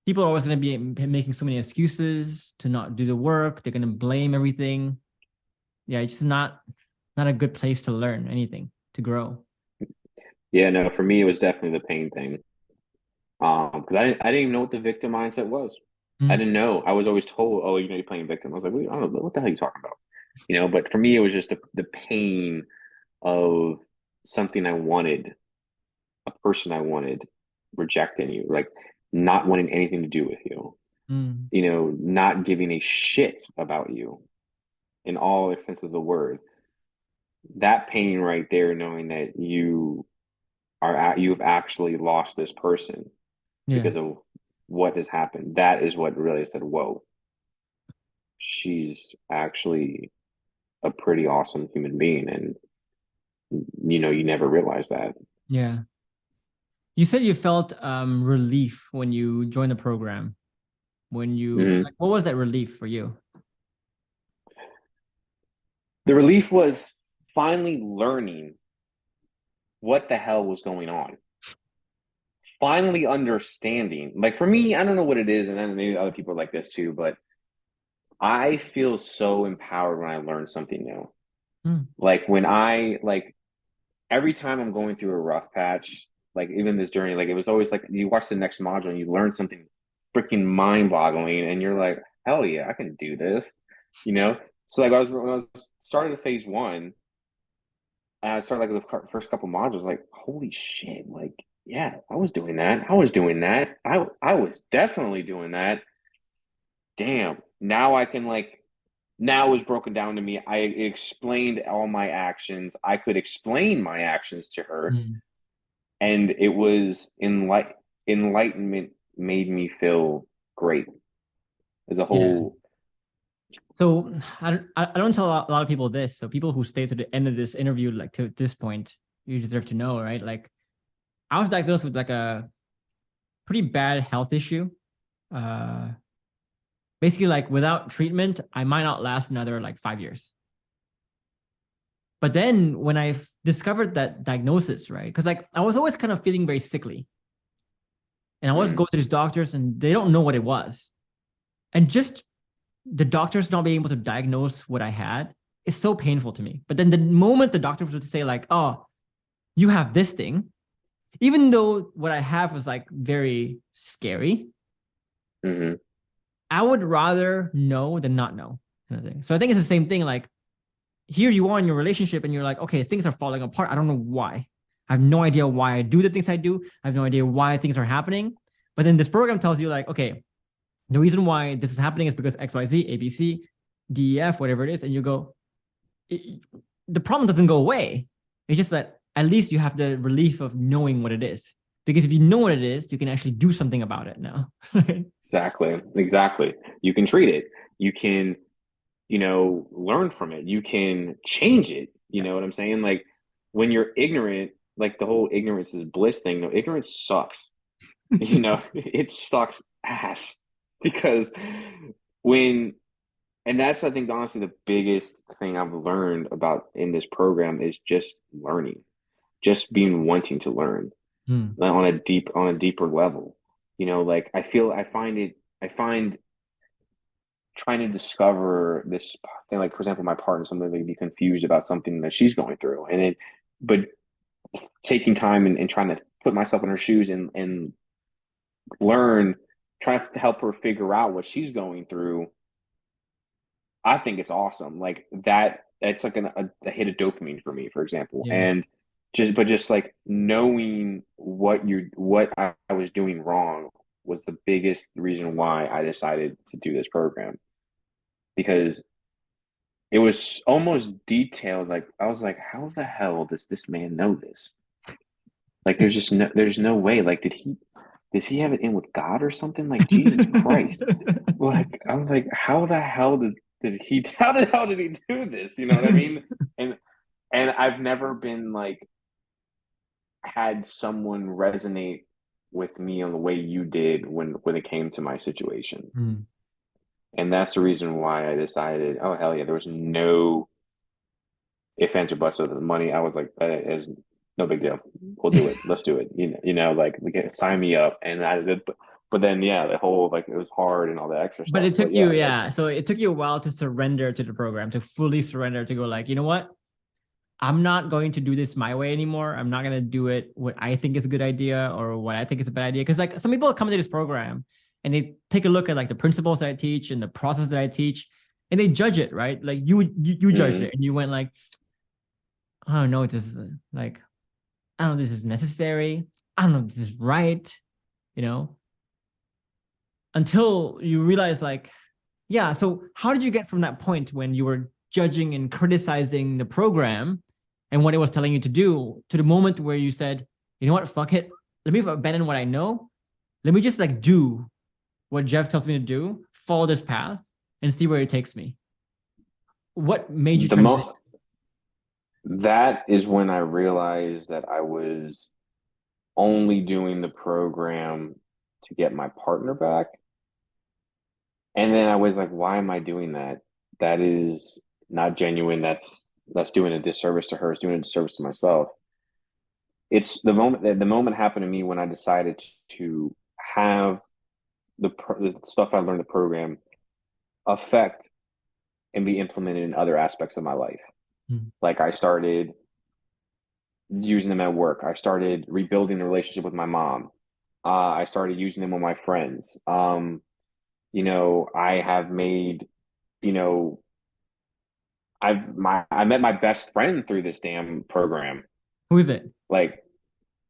people are always going to be making so many excuses to not do the work. They're going to blame everything. Yeah, it's just not a good place to learn anything, to grow. Yeah. No, for me, it was definitely the pain thing. Because I didn't even know what the victim mindset was. I Mm, didn't know. I was always told, "Oh, you're playing victim." I was like, "Wait, I don't know what the hell are you talking about." But for me, it was just the pain of something I wanted, a person I wanted, rejecting you, like not wanting anything to do with you. mm, Not giving a shit about you in all sense of the word. That pain right there, knowing that you've actually lost this person yeah, because of what has happened. That is what really said, whoa, she's actually a pretty awesome human being. And, you never realize that. yeah. You said you felt relief when you joined the program. When you Mm-hmm. like, what was that relief for you? The relief was finally learning what the hell was going on. Finally understanding. Like for me, I don't know what it is, and then maybe other people are like this too, but I feel so empowered when I learn something new. Mm, Like when I like every time I'm going through a rough patch, like even this journey, like it was always like you watch the next module and you learn something freaking mind boggling, and you're like, hell yeah, I can do this. you know? So like when I was started at phase one, and I started like the first couple modules, I was like, holy shit, like, yeah, I was doing that. I was doing that. I was definitely doing that. Damn. Now I can like now it was broken down to me. I explained all my actions. I could explain my actions to her. Mm. And it was enlightenment made me feel great as a Yeah. whole. So I don't tell a lot of people this. So people who stay to the end of this interview, like to this point, you deserve to know, right? Like I was diagnosed with like a pretty bad health issue. Uh, Basically, like without treatment, I might not last another like 5 years. But then when I discovered that diagnosis, right? Because like I was always kind of feeling very sickly, and I always go to these doctors, and they don't know what it was, and just the doctors not being able to diagnose what I had is so painful to me. But then the moment the doctor was to say like, "Oh, you have this thing," even though what I have was like very scary, Mm-hmm. I would rather know than not know, kind of thing. So I think it's the same thing. Like here you are in your relationship and you're like, okay, things are falling apart. I don't know why. I have no idea why I do the things I do. I have no idea why things are happening. But then this program tells you like, okay, the reason why this is happening is because XYZ, ABC, DEF, whatever it is. And you go, the problem doesn't go away. It's just that at least you have the relief of knowing what it is. Because if you know what it is, you can actually do something about it now. Exactly. You can treat it. You can, learn from it. You can change it. You know what I'm saying? Like when you're ignorant, like the whole ignorance is bliss thing. No, ignorance sucks. It sucks ass because when, and that's, I think, honestly, the biggest thing I've learned about in this program is just learning, just being wanting to learn Hmm. on a deeper level. Like I find trying to discover this thing, like for example, my partner, something they be confused about something that she's going through, but taking time and trying to put myself in her shoes and learn, try to help her figure out what she's going through. I think it's awesome. Like that, it's like a hit of dopamine for me, for example. Yeah. And just like knowing what I was doing wrong was the biggest reason why I decided to do this program, because it was almost detailed. Like I was like, how the hell does this man know this? Like there's no way. Like does he have it in with God or something? Like Jesus Christ. Like I'm like, how the hell how the hell did he do this? You know what I mean? And I've never been like had someone resonate with me on the way you did when it came to my situation. Hmm. And that's the reason why I decided, oh hell yeah, there was no if ands or buts of the money. I was like, that is no big deal. We'll do it. Let's do it. Like sign me up. And I did, but then yeah, the whole like it was hard and all the extra But stuff. it took But you, yeah, like yeah. So it took you a while to surrender to the program, to fully surrender, to go like, you know what? I'm not going to do this my way anymore. I'm not going to do it what I think is a good idea or what I think is a bad idea. Because like some people come into this program and they take a look at like the principles that I teach and the process that I teach, and they judge it, right? Like you judged mm-hmm. it and you went like, I don't know, this is like, I don't know, this is necessary. I don't know, this is right, you know, until you realize like, yeah. So how did you get from that point when you were judging and criticizing the program and what it was telling you to do to the moment where you said, you know what, fuck it. Let me abandon what I know. Let me just like do what Jeff tells me to do, follow this path and see where it takes me. What made you the transition? most that is when I realized that I was only doing the program to get my partner back. And then I was like, why am I doing that? That is not genuine. That's doing a disservice to her. It's doing a disservice to myself. It's the moment happened to me when I decided to have the stuff I learned in the program affect and be implemented in other aspects of my life. Hmm. Like I started using them at work. I started rebuilding the relationship with my mom. I started using them with my friends. I have made, I met my best friend through this damn program. Who is it? Like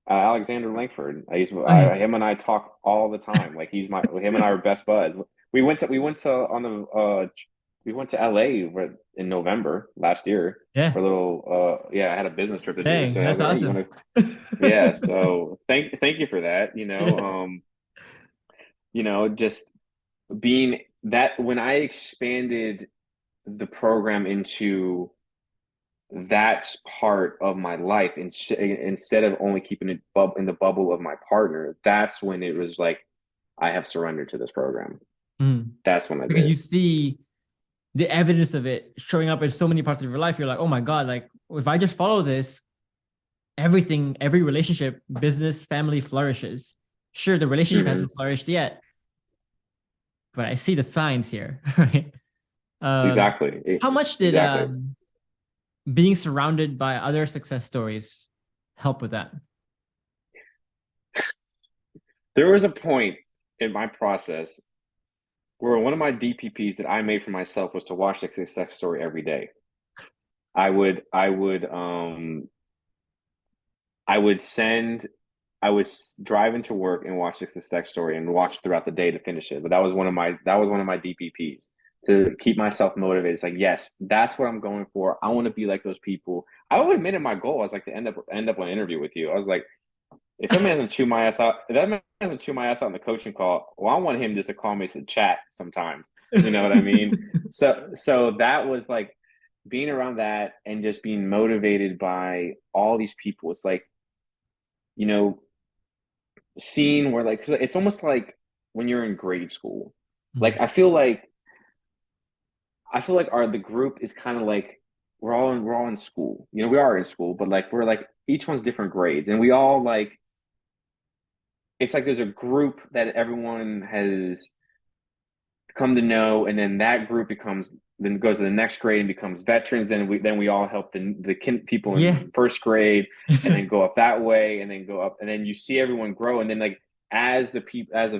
Alexander Langford. Oh, Him and I talk all the time. Like him and I are best buds. We went to LA in November last year yeah. for a little yeah, I had a business trip to do. Dang, So I that's was like, hey, you awesome. want to yeah, so thank you for that. Just being that when I expanded the program into that's part of my life and instead of only keeping it in the bubble of my partner, that's when it was like I have surrendered to this program. Mm. That's when I Because did. you see the evidence of it showing up in so many parts of your life, you're like, oh my God, like if I just follow this, everything, every relationship, business, family flourishes. Sure, the relationship Hmm. hasn't flourished yet, but I see the signs here, right? Um, Exactly. how much did Exactly. being surrounded by other success stories help with that? There was a point in my process where one of my DPPs that I made for myself was to watch the success story every day. I would send I would drive into work and watch the success story and watch throughout the day to finish it. But that was one of my DPPs to keep myself motivated. It's like, yes, that's what I'm going for. I want to be like those people. I would admit in my goal, I was like to end up an interview with you. I was like, if that man doesn't chew my ass out, if that man doesn't chew my ass out in the coaching call, well, I want him just to call me to chat sometimes. You know what I mean? So that was like being around that and just being motivated by all these people. It's like, you know, seeing where like it's almost like when you're in grade school. Like Mm. I feel like our the group is kind of like we're all in school. We are in school, but like we're like each one's different grades, and we all like it's like there's a group that everyone has come to know, and then that group then goes to the next grade and becomes veterans. Then we all help the people Yeah. in first grade, and then go up that way, and then go up, and then you see everyone grow, and then like as the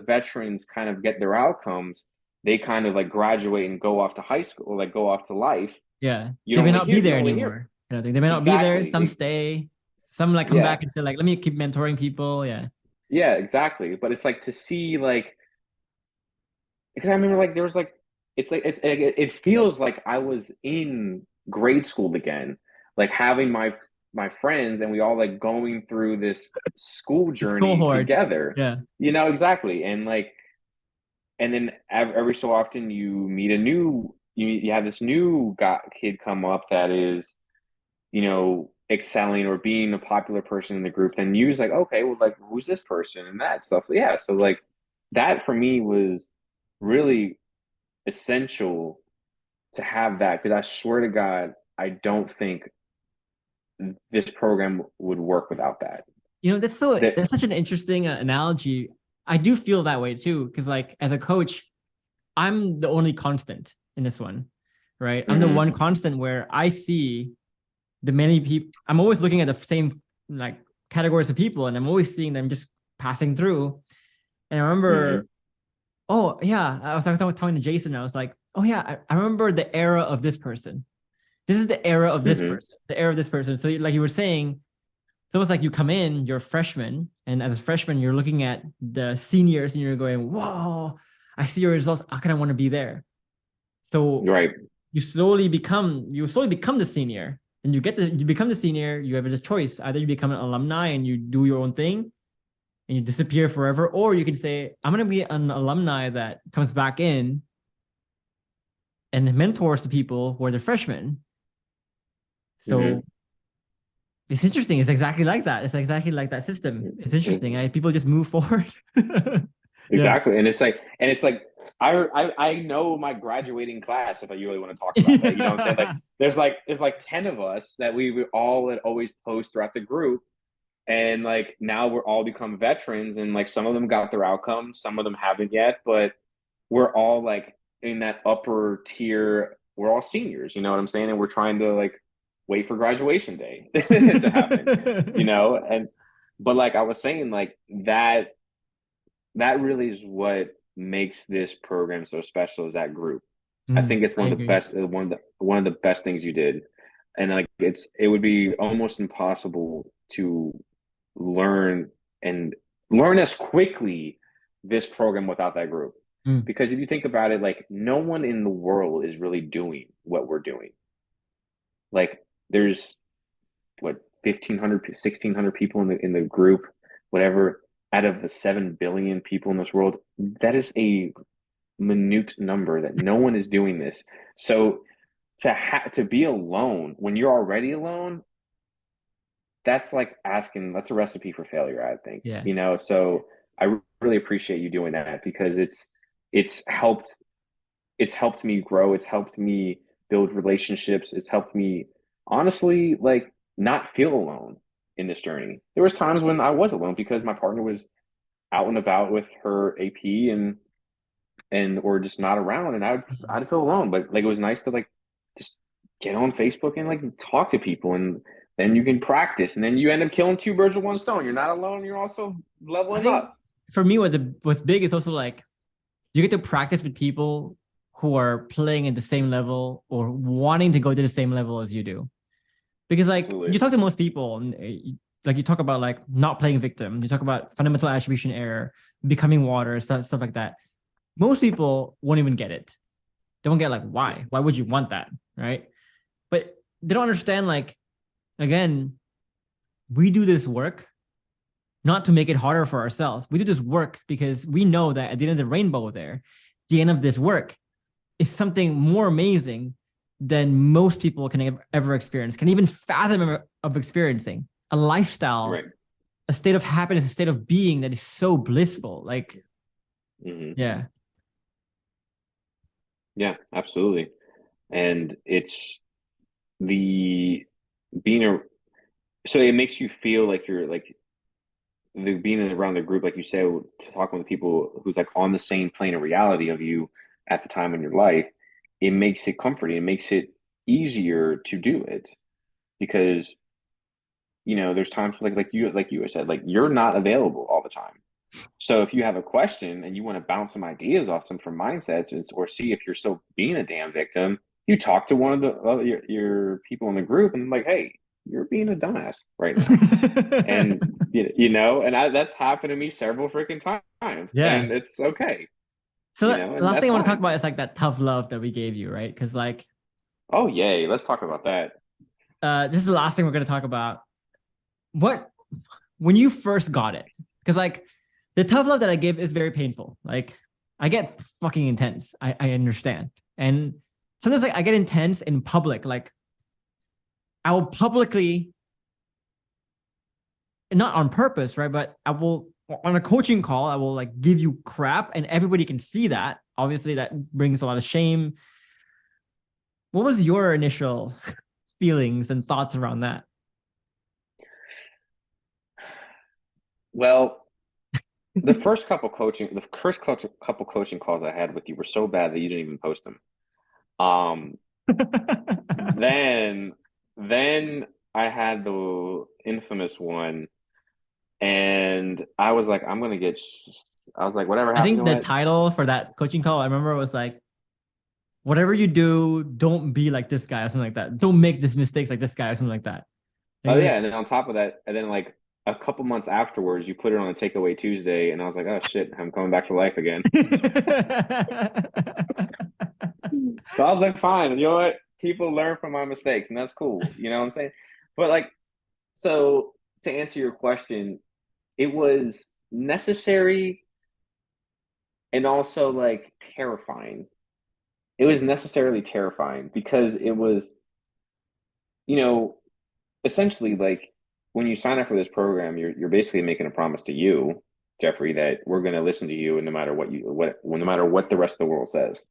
veterans kind of get their outcomes, they kind of like graduate and go off to high school, like go off to life. Yeah. You They may only not be hear you there only hear anymore. You know, they may not be there. Some exactly. stay. Some like come Yeah, back and say, like, let me keep mentoring people. Yeah. yeah, exactly. But it's like to see like because I remember like there was like it's like it feels like I was in grade school again, like having my friends and we all like going through this school This journey cohort. together. Yeah. Exactly. And then every so often you have this new kid come up that is excelling or being a popular person in the group. Then you was like, okay, well, like who's this person and that stuff. Yeah, so like that for me was really essential to have that because I swear to God, I don't think this program would work without that. That That's such an interesting analogy. I do feel that way too, because like as a coach, I'm the only constant in this one, right? I'm the mm-hmm, one constant where I see the many people. I'm always looking at the same like categories of people, and I'm always seeing them just passing through. And I mm-hmm, remember, oh yeah, I was talking to Jason. I was like, oh yeah, I remember the era of this person. This is the era of this mm-hmm, person. The era of this person. So like you were saying, it's almost like you come in, you're a freshman, and as a freshman, you're looking at the seniors and you're going, whoa, I see your results. How can I want to be there? So right, you slowly become the senior, and you become the senior. You have a choice: either you become an alumni and you do your own thing and you disappear forever, or you can say, I'm going to be an alumni that comes back in and mentors the people who are the freshmen. mm-hmm, So it's interesting. It's exactly like that. It's exactly like that system. It's interesting. People just move forward. Yeah. exactly. And it's like I know my graduating class if I really want to talk about that. You know what I'm saying? Like Yeah. there's like 10 of us that we all would always post throughout the group. And like now we're all become veterans and like some of them got their outcomes, some of them haven't yet, but we're all like in that upper tier. We're all seniors, you know what I'm saying? And we're trying to like wait for graduation day to happen, and but like I was saying, like that really is what makes this program so special is that group. I think it's I one of the agree. best, one of the best things you did. And like it would be almost impossible to learn and learn as quickly this program without that group. Mm, Because if you think about it, like no one in the world is really doing what we're doing. Like there's what 1,500, 1,600 people in the group, whatever, out of the 7 billion people in this world. That is a minute number that no one is doing this. So to be alone when you're already alone, that's like asking, that's a recipe for failure, I think. yeah. So I really appreciate you doing that because it's helped it's helped me grow, it's helped me build relationships, it's helped me honestly like not feel alone in this journey. There was times when I was alone because my partner was out and about with her AP and or just not around, and I'd feel alone. But like it was nice to like just get on Facebook and like talk to people, and then you can practice, and then you end up killing two birds with one stone. You're not alone. You're also I leveling think up. for me, what's big is also like you get to practice with people who are playing at the same level or wanting to go to the same level as you do. Because like Absolutely. you talk to most people, and like you talk about like not playing victim, you talk about fundamental attribution error, becoming water, stuff like that. Most people won't even get it. They won't get like why? Why would you want that, right? But they don't understand like again, we do this work not to make it harder for ourselves. We do this work because we know that at the end of the rainbow there, the end of this work is something more amazing than most people can ever experience, can even fathom of experiencing a lifestyle, Right. a state of happiness, a state of being that is so blissful. Like, yeah. Yeah, absolutely. And it's the being a so it makes you feel like you're like the being around the group, like you say, talking with people who's like on the same plane of reality of you at the time in your life, it makes it comforting. It makes it easier to do it because there's times like you said, like you're not available all the time. So if you have a question and you want to bounce some ideas off some from mindsets or see if you're still being a damn victim, you talk to one of your people in the group and like, hey, you're being a dumbass right now. And that's happened to me several freaking times, Yeah. and it's okay, So and last that's thing I want to talk fine. about is like that tough love that we gave you, right? Because like Oh, yay, let's talk about that. this is the last thing we're gonna talk about. What when you first got it? Because like the tough love that I give is very painful. Like I get fucking intense. I understand. And sometimes like I get intense in public. Like I will publicly, not on purpose, right? But I will on a coaching call, I will like give you crap and everybody can see that. Obviously, that brings a lot of shame. What was your initial feelings and thoughts around that? Well, the first couple coaching calls I had with you were so bad that you didn't even post them. Um, then then I had the infamous one, and I was like, I'm gonna get. I was like, whatever I happened. You think know the what? title for that coaching call, I remember was like, whatever you do, don't be like this guy or something like that. Don't make these mistakes like this guy or something like that. I Oh think yeah, and then on top of that, and then like a couple months afterwards, you put it on a takeaway Tuesday, and I was like, oh shit, I'm coming back to life again. So I was like, fine, you know what? People learn from my mistakes, and that's cool. You know what I'm saying? But like, so to answer your question, it was necessary and also like terrifying. It was necessarily terrifying because it was, you know, essentially like when you sign up for this program, you're basically making a promise to you, Geoffrey, that we're going to listen to you, and no matter what the rest of the world says.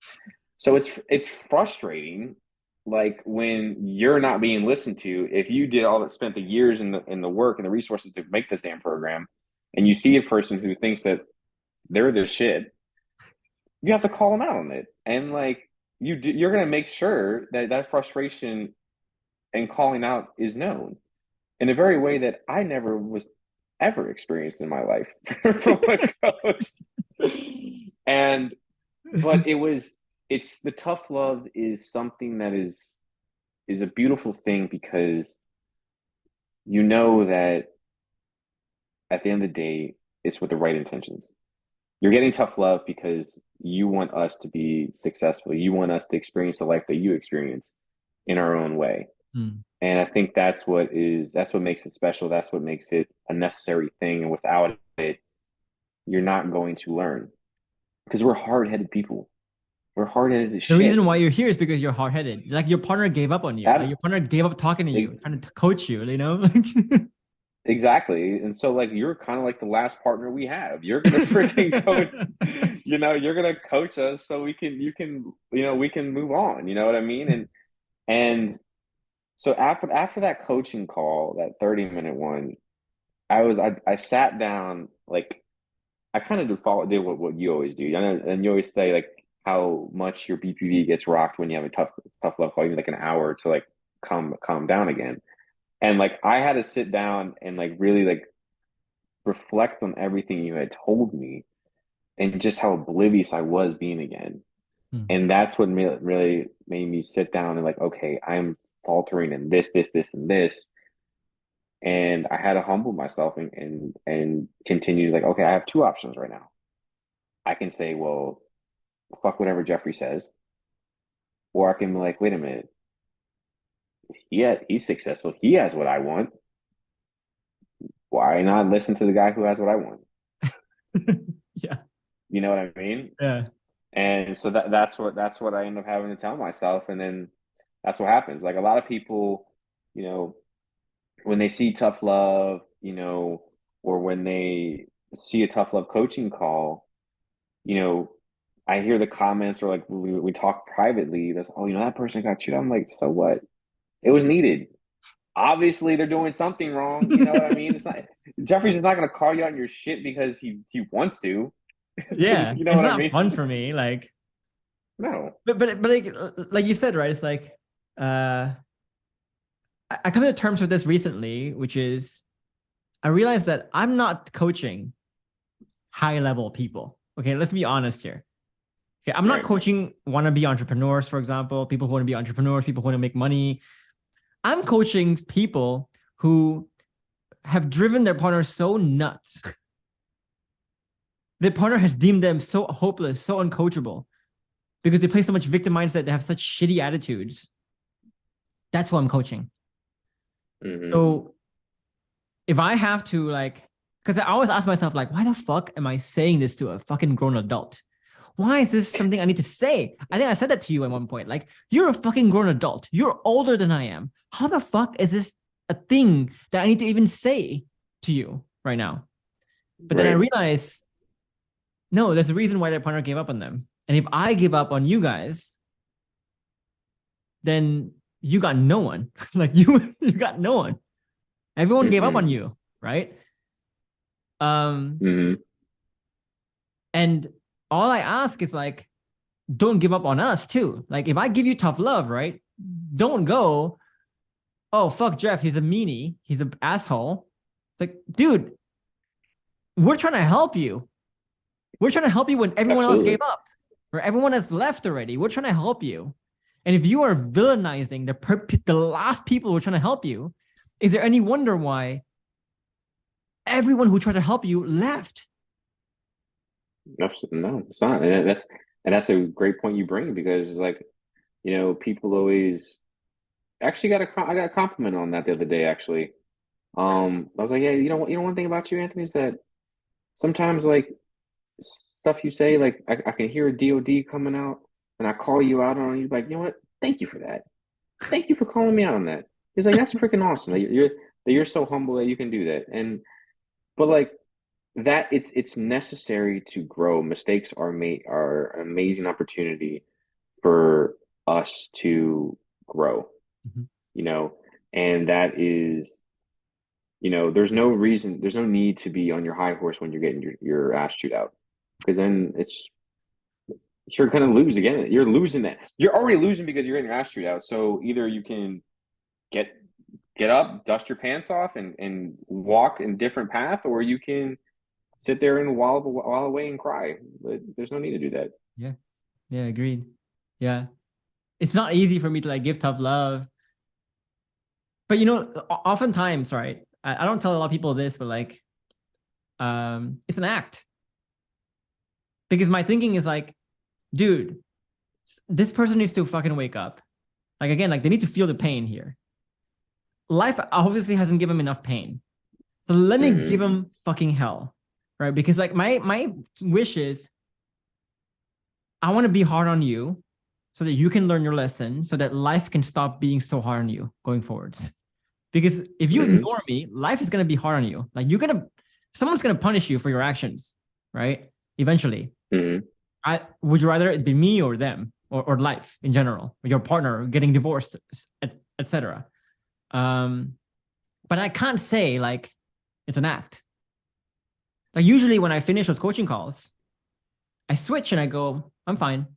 So it's frustrating, like when you're not being listened to. If you did all that, spent the years in the work and the resources to make this damn program, and you see a person who thinks that they're the shit, you have to call them out on it, and like you're going to make sure that that frustration and calling out is known in a very way that I never was ever experienced in my life from a coach. And but it's the tough love is something that is a beautiful thing because you know that at the end of the day, it's with the right intentions. You're getting tough love because you want us to be successful. You want us to experience the life that you experience in our own way. Mm. And I think that's what makes it special. That's what makes it a necessary thing. And without it, you're not going to learn because we're hard headed people. We're hard headed as The reason shit. why you're here is because you're hard headed. Like your partner gave up on you. Like That your partner gave up talking to you, ex- trying to coach you. You know. exactly. And so like you're kind of like the last partner we have. You're gonna freaking coach, you're gonna coach us so we can move on. You know what I mean? And so after that coaching call, that 30-minute one, I sat down like I kind of did what you always do. And you always say like how much your BPV gets rocked when you have a tough love call, even like an hour to like calm down again. And like I had to sit down and like really like reflect on everything you had told me and just how oblivious I was being again. Hmm. And that's what really made me sit down and like, okay, I'm faltering in this, and this. And I had to humble myself and continue like, okay, I have two options right now. I can say, well, fuck whatever Geoffrey says, or I can be like, wait a minute, he's successful. He has what I want. Why not listen to the guy who has what I want? Yeah. You know what I mean? Yeah. And so that's what I end up having to tell myself, and then that's what happens. Like a lot of people, you know, when they see tough love, you know, or when they see a tough love coaching call, you know, I hear the comments or like we talk privately. That's oh, you know, that person got cheated. I'm like, so what? It was needed. Obviously, they're doing something wrong. You know what I mean? It's not Jeffrey's just not going to call you on your shit because he wants to. Yeah. You know It's what I not mean? fun for me. Like, No. but like you said, right? It's like uh I come to terms with this recently, which is I realized that I'm not coaching high level people. Okay, let's be honest here. Okay, I'm not Right. coaching wannabe entrepreneurs, for example, people who want to be entrepreneurs, people who want to make money. I'm coaching people who have driven their partner so nuts. Their partner has deemed them so hopeless, so uncoachable because they play so much victim mindset. They have such shitty attitudes. That's who I'm coaching. Mm-hmm. So if I have to like, because I always ask myself, like, why the fuck am I saying this to a fucking grown adult? Why is this something I need to say? I think I said that to you at one point. Like, you're a fucking grown adult. You're older than I am. How the fuck is this a thing that I need to even say to you right now? But then I Right. realize, no, there's a reason why their partner gave up on them. And if I give up on you guys, then you got no one. Like you got no one. Everyone gave up Mm-hmm. on you, right? Um, Mm-hmm. and all I ask is like, don't give up on us too. Like if I give you tough love, right? Don't go, oh fuck Jeff, he's a meanie, he's an asshole. It's like, dude, we're trying to help you. We're trying to help you when everyone else gave Absolutely. up, or everyone has left already. We're trying to help you. And if you are villainizing the last people who are trying to help you, is there any wonder why everyone who tried to help you left? Absolutely. No, it's not. And that's a great point you bring because like, you know, people always actually I got a compliment on that the other day actually. I was like, yeah, you know one thing about you, Anthony, is that sometimes like stuff you say, like I can hear a DOD coming out and I call you out on it, you're like, you know what? Thank you for that. Thank you for calling me out on that. He's like, that's freaking awesome. That you're so humble that you can do that. And but like that it's necessary to grow. Mistakes are an amazing opportunity for us to grow, Mhm. you know, and that is, you know, there's no need to be on your high horse when you're getting your ass chewed out. Because then you're gonna lose again. You're losing that. You're already losing because you're getting your ass chewed out. So either you can get get up, dust your pants off, and walk in a different path, or you can sit there and while away and cry. But there's no need to do that. Yeah, yeah, agreed. Yeah. It's not easy for me to like give tough love. But you know, oftentimes, right? I don't tell a lot of people this, but like, it's an act. Because my thinking is like, dude, this person needs to fucking wake up. Like again, like they need to feel the pain here. Life obviously hasn't given him enough pain. So let me give him fucking hell. Right? Because like my wish is I want to be hard on you so that you can learn your lesson, so that life can stop being so hard on you going forwards. Because if you ignore me, life is gonna be hard on you. Like someone's gonna punish you for your actions, right? Eventually. Would you rather it be me or them or life in general, your partner getting divorced, etc. But I can't say like it's an act. Like usually when I finish those coaching calls, I switch and I go, I'm fine.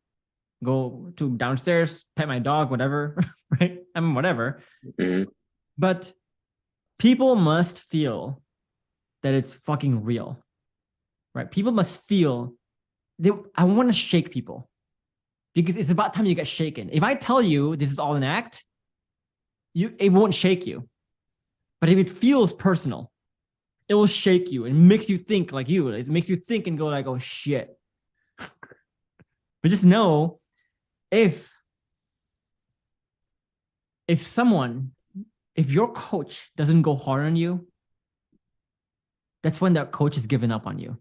Go to downstairs, pet my dog, whatever, right? I mean, whatever. But people must feel that it's fucking real, right? People must feel I want to shake people because it's about time you get shaken. If I tell you this is all an act, it won't shake you. But if it feels personal, it will shake you and makes you think like you. It makes you think and go like, oh shit. But just know if your coach doesn't go hard on you, that's when that coach has given up on you.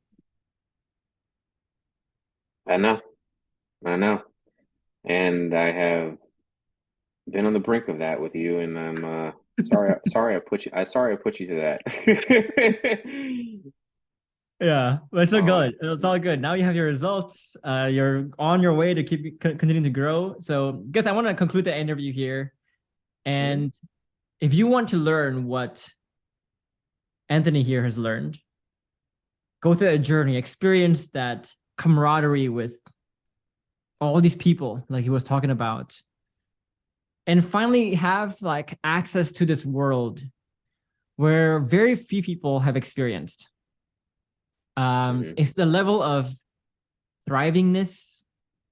I know. And I have been on the brink of that with you, and I'm sorry I put you to that. Yeah, but it's all good. It's all good. Now you have your results. You're on your way to continuing to grow. So, guys, I want to conclude the interview here. And if you want to learn what Anthony here has learned, go through a journey, experience that camaraderie with all these people like he was talking about, and finally have like access to this world where very few people have experienced. It's the level of thrivingness,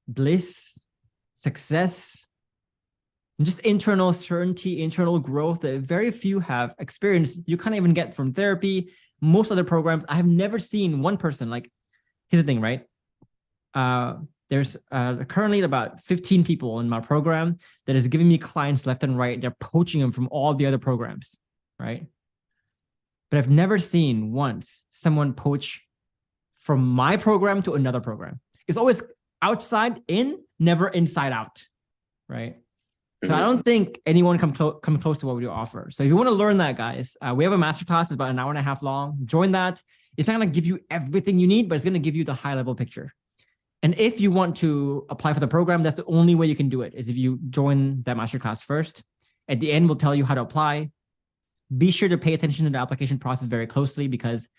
bliss, success, and just internal certainty, internal growth that very few have experienced. You can't even get from therapy. Most other programs, I have never seen one person like, here's the thing, right? There's currently about 15 people in my program that is giving me clients left and right. They're poaching them from all the other programs, right? But I've never seen once someone poach from my program to another program. It's always outside in, never inside out, right? So I don't think anyone come close to what we offer. So if you want to learn that, guys, we have a masterclass. It's about an hour and a half long. Join that. It's not going to give you everything you need, but it's going to give you the high level picture. And if you want to apply for the program, that's the only way you can do it, is if you join that masterclass first. At the end, we'll tell you how to apply. Be sure to pay attention to the application process very closely, because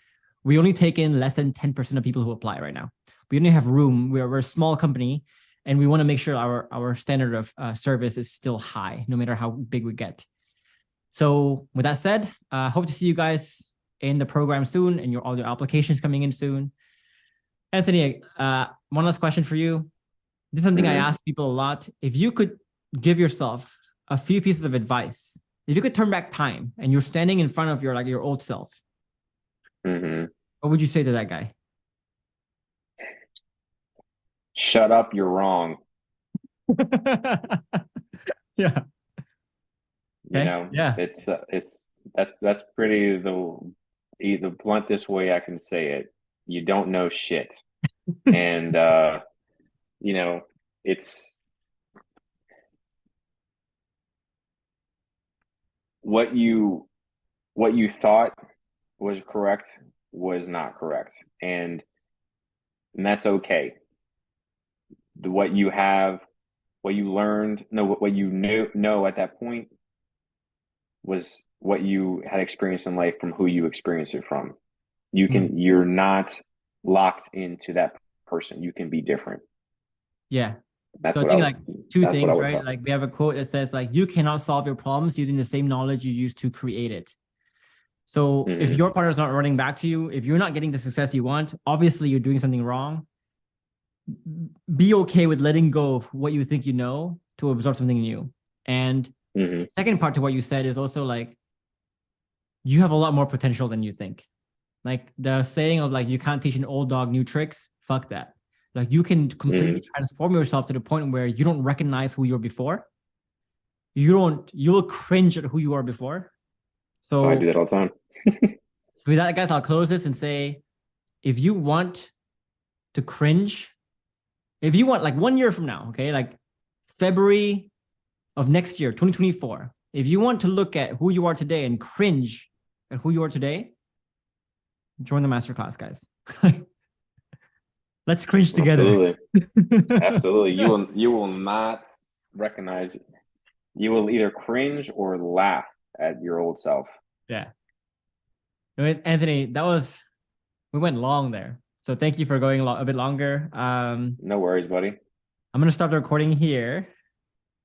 we only take in less than 10% of people who apply right now. We only have room. We're a small company, and we want to make sure our standard of service is still high, no matter how big we get. So with that said, hope to see you guys in the program soon, and all your applications coming in soon. Anthony, one last question for you. This is something I ask people a lot. If you could give yourself a few pieces of advice, if you could turn back time and you're standing in front of your old self, what would you say to that guy? Shut up, you're wrong. Yeah. You know, that's pretty the bluntest way I can say it. You don't know shit. And you know, it's what you thought was correct was not correct. And that's okay. What you learned, what you know at that point was what you had experienced in life from who you experienced it from. You're not locked into that person. You can be different. Yeah. So I think like two things, right? Like we have a quote that says like, you cannot solve your problems using the same knowledge you used to create it. So if your partner's not running back to you, if you're not getting the success you want, obviously you're doing something wrong. be okay with letting go of what you think you know to absorb something new. And second part to what you said is also like, you have a lot more potential than you think. Like the saying of like, you can't teach an old dog new tricks. Fuck that. Like you can completely transform yourself to the point where you don't recognize who you were before. You'll cringe at who you are before. So I do that all the time. So with that, guys, I'll close this and say, if you want to cringe, if you want like 1 year from now, okay, like February of next year, 2024, if you want to look at who you are today and cringe at who you are today, join the masterclass, guys. Let's cringe together. Absolutely. Absolutely. You will not recognize it. You will either cringe or laugh at your old self. Yeah. Anthony, we went long there. So thank you for going a bit longer. No worries, buddy. I'm going to stop the recording here.